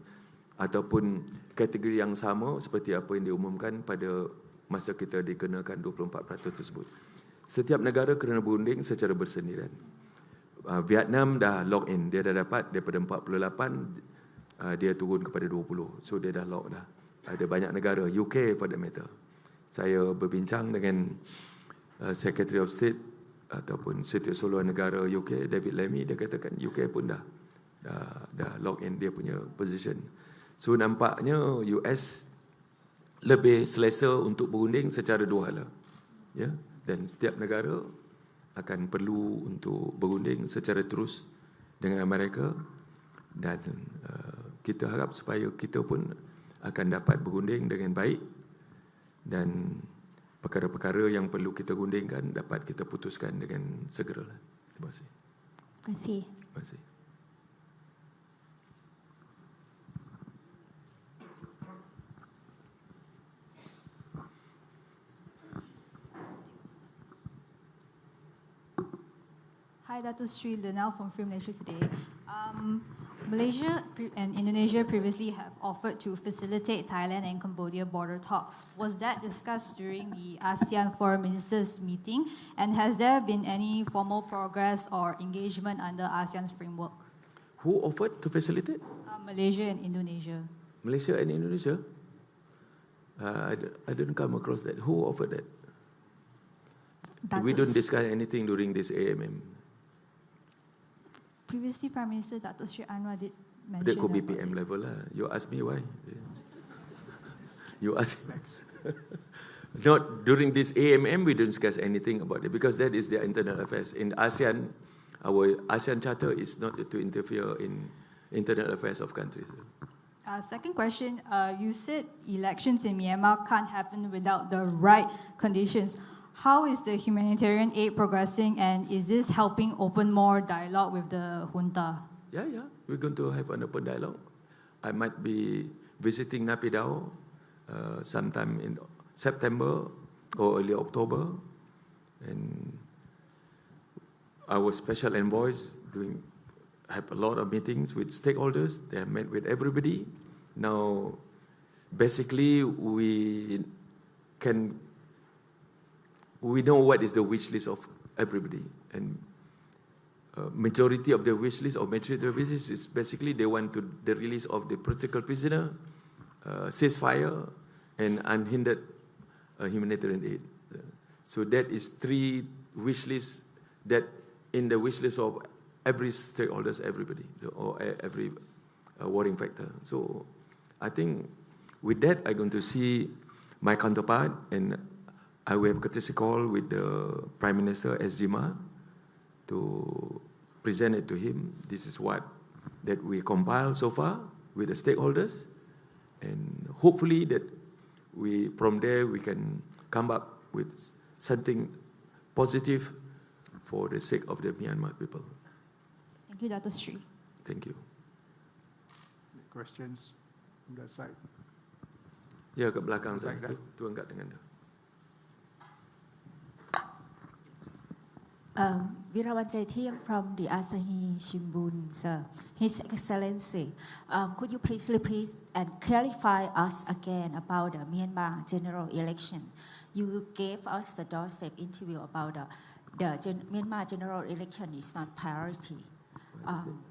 ataupun kategori yang sama seperti apa yang diumumkan pada masa kita dikenakan 24% tersebut. Setiap negara kena berunding secara bersendirian. Vietnam dah lock in, dia dah dapat daripada 48 dia turun kepada 20. So dia dah lock dah. Ada banyak negara, UK for that matter. Saya berbincang dengan Secretary of State ataupun Setiausaha Negara UK, David Lammy, dia katakan UK pun dah lock in dia punya position. So nampaknya US lebih selesa untuk berunding secara dua hala. Ya, dan setiap negara akan perlu untuk berunding secara terus dengan Amerika dan kita harap supaya kita pun akan dapat berunding dengan baik dan perkara-perkara yang perlu kita rundingkan dapat kita putuskan dengan segera. Terima kasih. Terima kasih. Terima kasih. Hi, Datuk Sri Lenal from Free Malaysia Today. Malaysia and Indonesia previously have offered to facilitate Thailand and Cambodia border talks. Was that discussed during the ASEAN Foreign Ministers Meeting? And has there been any formal progress or engagement under ASEAN's framework? Who offered to facilitate? Malaysia and Indonesia. Malaysia and Indonesia? I didn't come across that. Who offered that? We don't discuss anything during this AMM. Previously, Prime Minister Datuk Sri Anwar did mention that could be PM level lah. You ask me why? You ask. Not during this AMM, we don't discuss anything about it because that is their internal affairs. In ASEAN, our ASEAN Charter is not to interfere in internal affairs of countries. Second question, you said elections in Myanmar can't happen without the right conditions. How is the humanitarian aid progressing and is this helping open more dialogue with the junta? Yeah. We're going to have an open dialogue. I might be visiting Naypyidaw sometime in September or early October. And our special envoys have a lot of meetings with stakeholders. They have met with everybody. Now, basically, we know what is the wish list of everybody, and majority of the wish list is basically they want the release of the political prisoner, ceasefire, and unhindered humanitarian aid. So that is 3 wish lists that in the wish list of every stakeholders, everybody, or every worrying factor. So I think with that, I'm going to see my counterpart, and I will have a courtesy call with the Prime Minister SG Ma to present it to him. This is what that we compiled so far with the stakeholders, and hopefully that from there we can come up with something positive for the sake of the Myanmar people. Thank you, Dato' Sri. Thank you. Questions from that side? Ya, kat belakang sana tu angkat tangan tu. Virawan Jaithiam from the Asahi Shimbun, sir. His Excellency, could you please repeat and clarify us again about the Myanmar general election? You gave us the doorstep interview about the Myanmar general election is not priority.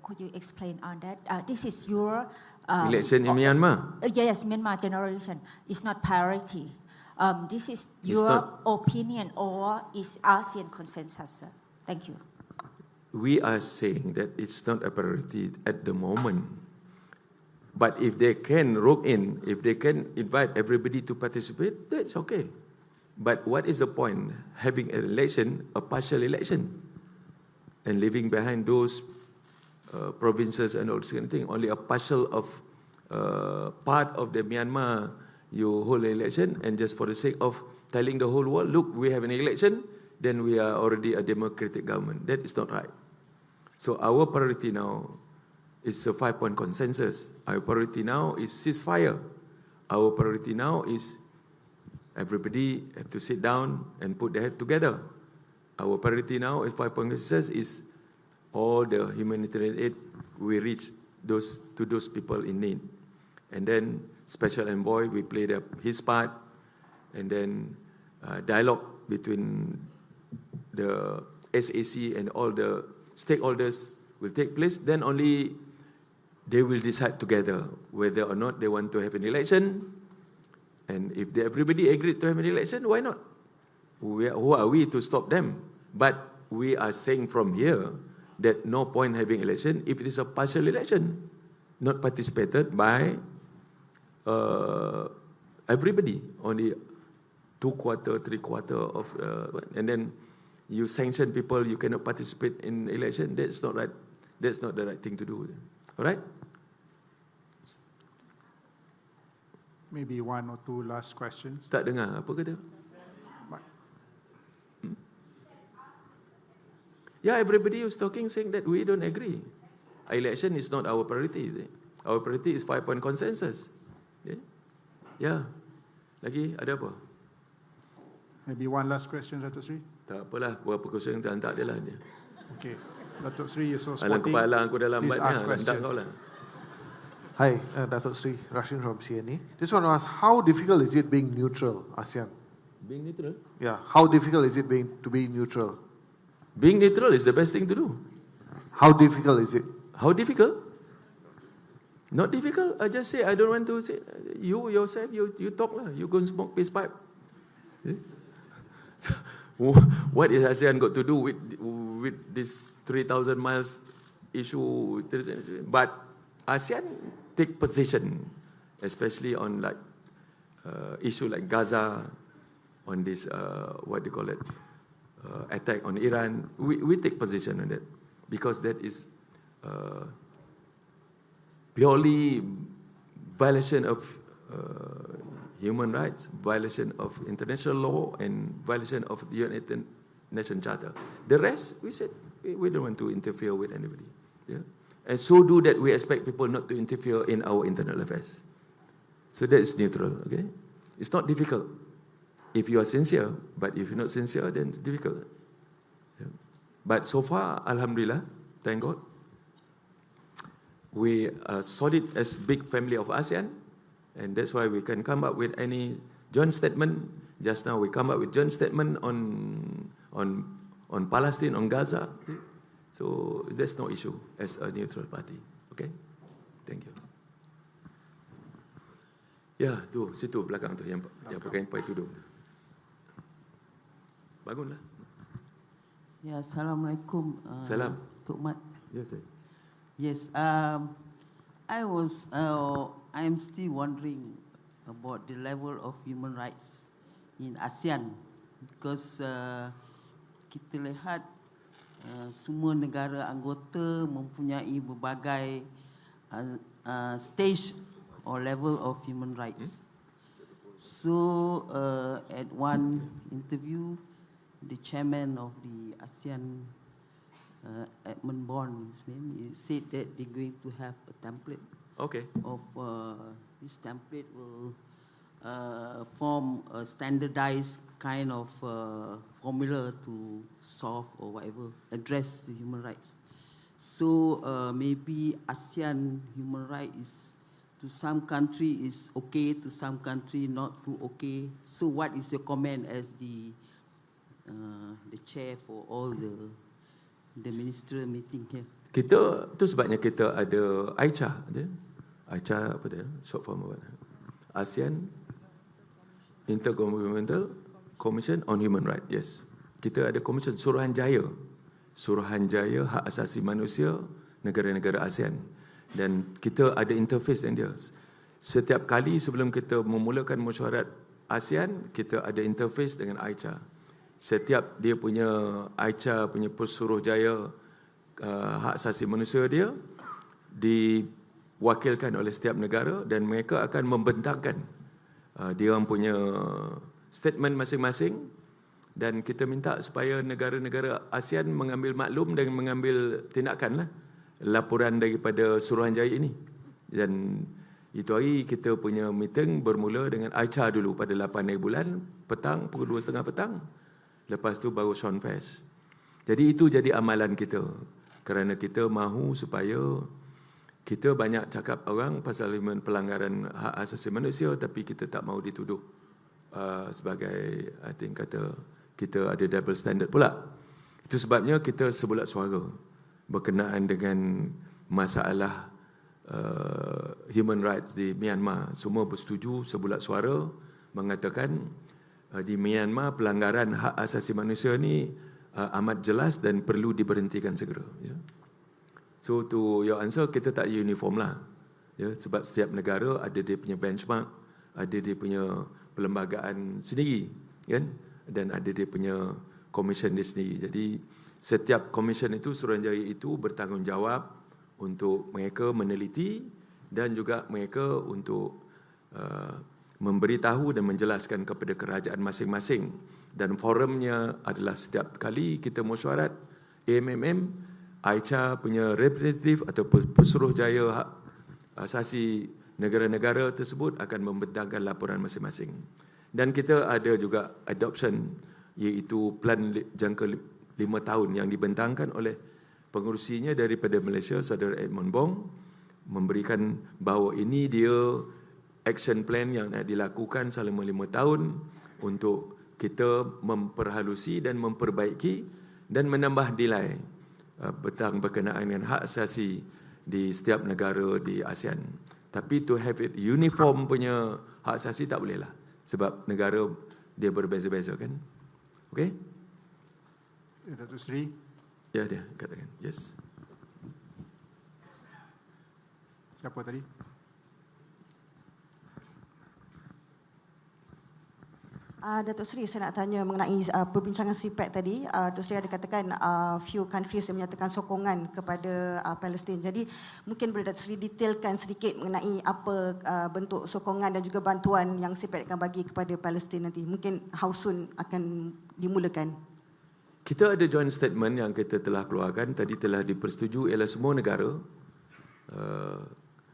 Could you explain on that? This is your... election in Myanmar? Yes, Myanmar general election is not priority. This is your opinion or is ASEAN consensus, sir? Thank you. We are saying that it's not a priority at the moment. But if they can rope in, if they can invite everybody to participate, that's okay. But what is the point having an election, a partial election, and leaving behind those provinces and all this kind of thing? Only a partial of part of the Myanmar you hold an election, and just for the sake of telling the whole world, look, we have an election, then we are already a democratic government. That is not right. So our priority now is a 5-point consensus. Our priority now is ceasefire. Our priority now is everybody have to sit down and put their head together. Our priority now is 5-point consensus is all the humanitarian aid we reach to those people in need. And then special envoy, we played his part, and then dialogue between the SAC and all the stakeholders will take place. Then only they will decide together whether or not they want to have an election. And if everybody agreed to have an election, why not? Who are we to stop them? But we are saying from here that no point having election if it is a partial election, not participated by everybody, only 2/4, 3/4 of, and then you sanction people, you cannot participate in election. That's not right. That's not the right thing to do. All right? Maybe 1 or 2 last questions. Tak dengar apa kata? Yeah, everybody was talking saying that we don't agree. Election is not our priority. Our priority is 5-point consensus. Yeah. Yeah. Lagi ada apa? Maybe 1 last question, Dato' Sri. Tak apalah, berapa question kita hantar dia lah. Okay. Dato' Sri, you're so Alang sporting. kepala aku dah lambat Please ask ni, hantar questions. kau lah. Hi, Dato' Sri, Rashid from CNE. Just want to ask, how difficult is it being neutral, ASEAN? Being neutral? Yeah, how difficult is it to be neutral? Being neutral is the best thing to do. How difficult is it? How difficult? Not difficult. I just say I don't want to say. You yourself, you talk lah. You go and smoke peace pipe. What is ASEAN got to do with this 3,000 miles issue? But ASEAN take position, especially on like issue like Gaza, on this what they call it, attack on Iran. We take position on that because that is purely violation of human rights, violation of international law, and violation of the United Nations Charter. The rest, we said, we don't want to interfere with anybody. Yeah? And so do that, we expect people not to interfere in our internal affairs. So that is neutral, okay? It's not difficult if you are sincere, but if you're not sincere, then it's difficult. Yeah. But so far, Alhamdulillah, thank God, we are solid as big family of ASEAN, and that's why we can come up with any joint statement. Just now we come up with joint statement on Palestine, on Gaza. So there's no issue as a neutral party. Okay? Thank you. Ya, tu situ belakang tu yang pakai tudung. Bangunlah. Ya, Assalamualaikum. Salam. Tok Mat. Yes, sir. Yes, I'm still wondering about the level of human rights in ASEAN because kita lihat semua negara anggota mempunyai berbagai stage or level of human rights. So at one interview, the chairman of the ASEAN, Edmund Bond, his name, he said that they're going to have a template. Okay. Of this template will form a standardized kind of formula to solve or whatever, address the human rights. So maybe ASEAN human rights is, to some country is okay, to some country not too okay. So what is your comment as the chair for all the ministerial meeting here? Kita, tu sebabnya kita ada AICA, AICA apa dia? Short form apa? ASEAN Intergovernmental Commission on Human Rights. Yes. Kita ada komisen Suruhanjaya Hak Asasi Manusia negara-negara ASEAN. Dan kita ada interface dengan dia. Setiap kali sebelum kita memulakan mesyuarat ASEAN, kita ada interface dengan AICA. Setiap dia punya AICA punya Suruhanjaya hak asasi manusia dia diwakilkan oleh setiap negara dan mereka akan membentangkan dia orang punya statement masing-masing dan kita minta supaya negara-negara ASEAN mengambil maklum dan mengambil tindakan laporan daripada Suruhanjaya ini. Dan itu hari kita punya meeting bermula dengan AICA dulu pada 8 hari bulan petang pukul 2.30 petang. Lepas tu baru Sean Fest. Jadi itu jadi amalan kita. Kerana kita mahu supaya kita banyak cakap orang pasal pelanggaran hak asasi manusia tapi kita tak mahu dituduh sebagai I think kata kita ada double standard pula. Itu sebabnya kita sebulat suara berkenaan dengan masalah human rights di Myanmar. Semua bersetuju sebulat suara mengatakan di Myanmar pelanggaran hak asasi manusia ni amat jelas dan perlu diberhentikan segera. Ya. So to your answer, kita tak uniform lah. Ya, sebab setiap negara ada dia punya benchmark, ada dia punya perlembagaan sendiri, kan? Dan ada dia punya komisen dia sendiri. Jadi setiap komisen itu, Suruhanjaya itu bertanggungjawab untuk mereka meneliti dan juga mereka untuk memberitahu dan menjelaskan kepada kerajaan masing-masing. Dan forumnya adalah setiap kali kita mesyuarat AMMM, AICA punya representatif atau Pesuruhjaya hak asasi negara-negara tersebut akan membentangkan laporan masing-masing. Dan kita ada juga adoption, iaitu plan jangka 5 tahun yang dibentangkan oleh pengurusinya daripada Malaysia, Saudara Edmund Bong, memberikan bahawa ini dia action plan yang nak dilakukan selama 5 tahun untuk kita memperhalusi dan memperbaiki dan menambah nilai berkenaan dengan hak asasi di setiap negara di ASEAN. Tapi to have it uniform punya hak asasi tak boleh lah. Sebab negara dia berbeza-beza kan. Okay? Datuk Seri. Ya, dia katakan. Yes. Siapa tadi? Datuk Seri, saya nak tanya mengenai perbincangan CPEC tadi. Datuk Seri ada katakan few countries yang menyatakan sokongan kepada Palestin. Jadi mungkin boleh Datuk Seri detailkan sedikit mengenai apa bentuk sokongan dan juga bantuan yang CPEC akan bagi kepada Palestin nanti. Mungkin how soon akan dimulakan? Kita ada joint statement yang kita telah keluarkan, tadi telah dipersetujui oleh semua negara.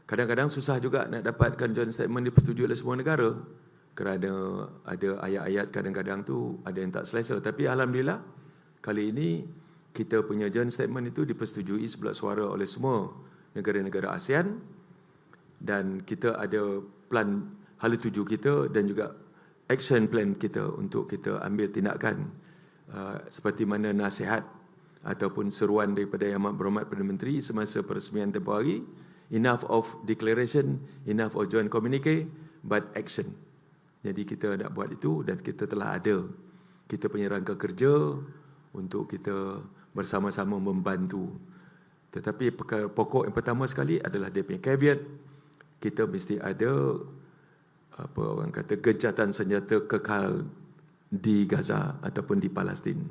Kadang-kadang susah juga nak dapatkan joint statement dipersetujui oleh semua negara. Kerana ada ayat-ayat kadang-kadang tu ada yang tak selesa. Tapi Alhamdulillah, kali ini kita punya joint statement itu dipersetujui sebelah suara oleh semua negara-negara ASEAN. Dan kita ada plan hala tuju kita dan juga action plan kita untuk kita ambil tindakan. Seperti mana nasihat ataupun seruan daripada Yang Amat Berhormat Perdana Menteri semasa peresmian tempoh hari, enough of declaration, enough of joint communique, but action. Jadi kita nak buat itu dan kita telah ada kita punya rangka kerja untuk kita bersama-sama membantu Tetapi perkara pokok yang pertama sekali adalah dia punya caveat, kita mesti ada apa orang kata gencatan senjata kekal di Gaza ataupun di Palestin,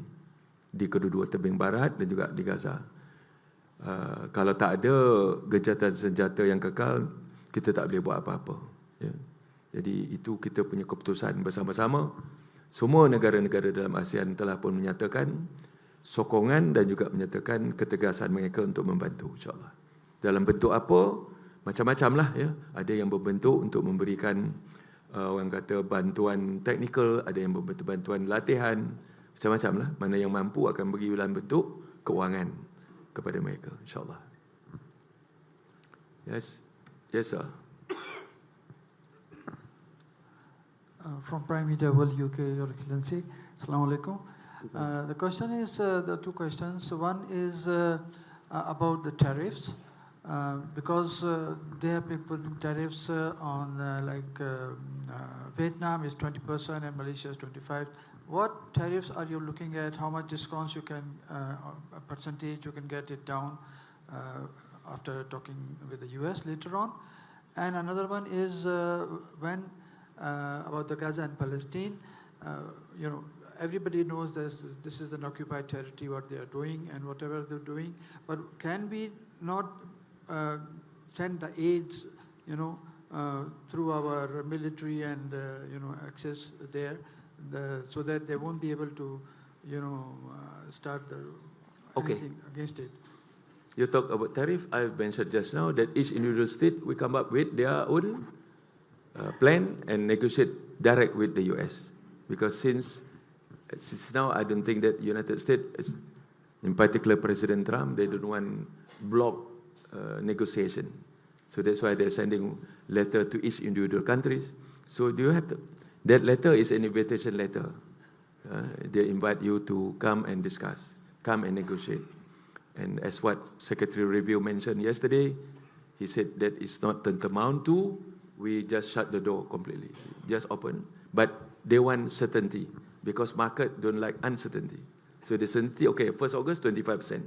di kedua-dua tebing barat dan juga di Gaza. Kalau tak ada gencatan senjata yang kekal, kita tak boleh buat apa-apa. Ya. Jadi itu kita punya keputusan bersama-sama. Semua negara-negara dalam ASEAN telah pun menyatakan sokongan dan juga menyatakan ketegasan mereka untuk membantu, insyaAllah. Dalam bentuk apa? Macam-macam lah. Ya. Ada yang berbentuk untuk memberikan orang kata bantuan teknikal, ada yang berbentuk bantuan latihan, macam-macam lah. Mana yang mampu akan beri dalam bentuk keuangan kepada mereka, insyaAllah. Yes, yes sir. From Prime Media World UK, Your Excellency. Assalamu alaikum. The question is, there are two questions. One is about the tariffs, because they have been putting tariffs on Vietnam is 20% and Malaysia is 25%. What tariffs are you looking at? How much discounts you can, a percentage you can get it down after talking with the US later on? And another one is when about the Gaza and Palestine, you know, everybody knows this is an occupied territory, what they are doing and whatever they're doing. But can we not send the aids, you know, through our military and you know, access there, so that they won't be able to, you know, start anything against it? You talk about tariff. I mentioned just now that each individual state will come up with their own plan and negotiate direct with the US. Because since now, I don't think that United States, in particular President Trump, they don't want bloc negotiation. So that's why they're sending letter to each individual countries. So do you have to, that letter is an invitation letter. They invite you to come and discuss, come and negotiate. And as what Secretary Review mentioned yesterday, he said that it's not tantamount to, we just shut the door completely, just open. But they want certainty, because market don't like uncertainty. So the certainty, okay, 1st August, 25%.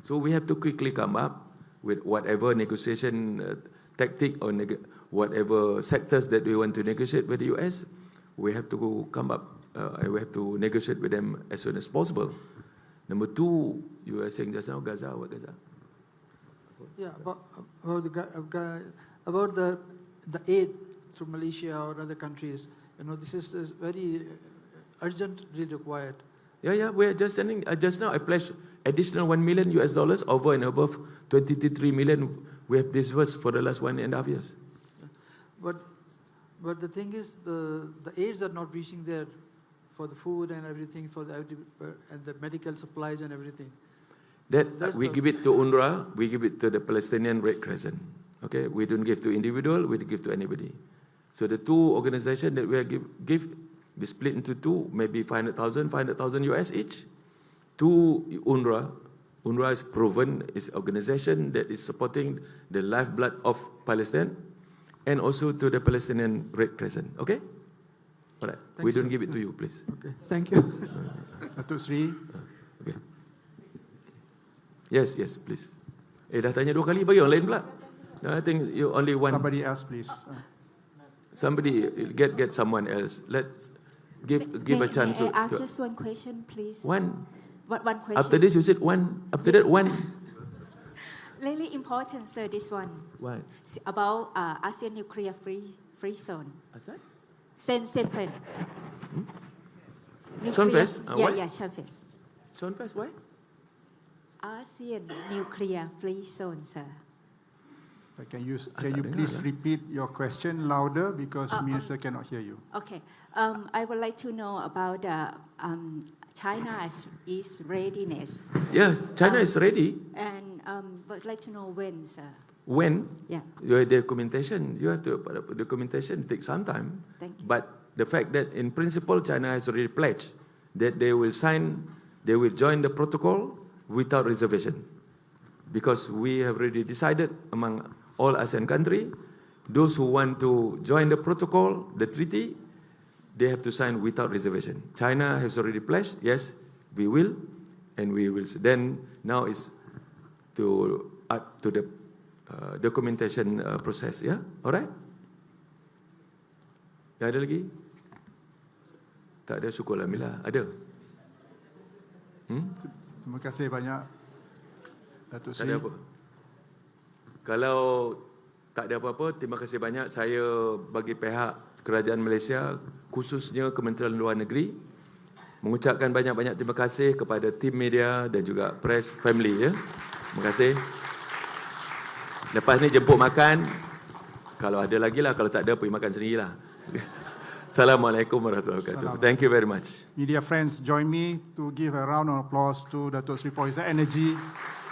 So we have to quickly come up with whatever negotiation tactic or whatever sectors that we want to negotiate with the US. We have to come up, we have to negotiate with them as soon as possible. Number two, you were saying just now, Gaza, what Gaza? Yeah, about the aid through Malaysia or other countries. You know, this is very urgently required. Yeah, we're just sending, just now I pledged additional $1 million over and above 23 million we have disbursed for the last 1.5 years. But the thing is, the aids are not reaching there for the food and everything, for the and the medical supplies and everything. That we give it to UNRWA, we give it to the Palestinian Red Crescent. Okay, we don't give to individual, we don't give to anybody. So the two organizations that we give, we split into two, maybe 500,000 US each. To UNRWA. UNRWA is proven, is an organization that is supporting the lifeblood of Palestine, and also to the Palestinian Red Crescent. Okay? All right. We don't give it to you, please. Okay. Thank you. Datuk Sri. Okay. Yes, please. Dah tanya 2 kali, bagi orang lain pula. No, I think you only one. Somebody else, please. Somebody get someone else. Let's give a chance. May I ask just one question, please? One. What one question? After this, you said one. After that, one. Really important, sir. This one. What? About ASEAN nuclear free zone. ASEAN? Senfen. Shonfest? Yeah, Shonfest. Shonfest, why? ASEAN nuclear free zone, sir. Can you please repeat your question louder, because Minister cannot hear you. Okay. I would like to know about China's readiness. Yeah, China is ready. And would like to know when, sir. When? Yeah. Your documentation, you have to, documentation takes some time. Thank you. But the fact that in principle China has already pledged that they will join the protocol without reservation. Because we have already decided among all ASEAN countries, those who want to join the protocol, the treaty, they have to sign without reservation. China has already pledged, yes, we will, and we will. Then now is to the documentation process. Yeah, alright. Ada lagi? Tak ada, syukur alhamdulillah. Ada? Terima kasih banyak, Datuk Tak Seri. ada apa. Kalau tak ada apa-apa, terima kasih banyak. Saya bagi pihak Kerajaan Malaysia, khususnya Kementerian Luar Negeri, mengucapkan banyak-banyak terima kasih kepada tim media dan juga press family. Ya. Terima kasih. Lepas ni jemput makan. Kalau ada lagi lah, kalau tak ada pergi makan sendirilah. Assalamualaikum warahmatullahi wabarakatuh. Thank you very much. Media friends, join me to give a round of applause to Datuk Seri for his energy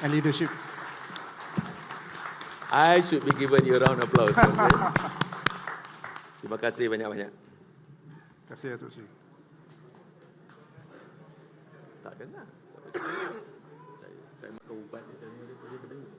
and leadership. I should be given you a round of applause. Okay? Terima kasih banyak-banyak. Terima kasih, Datuk Seri. Tak dengar. Saya makan ubat dia dan dia dengar.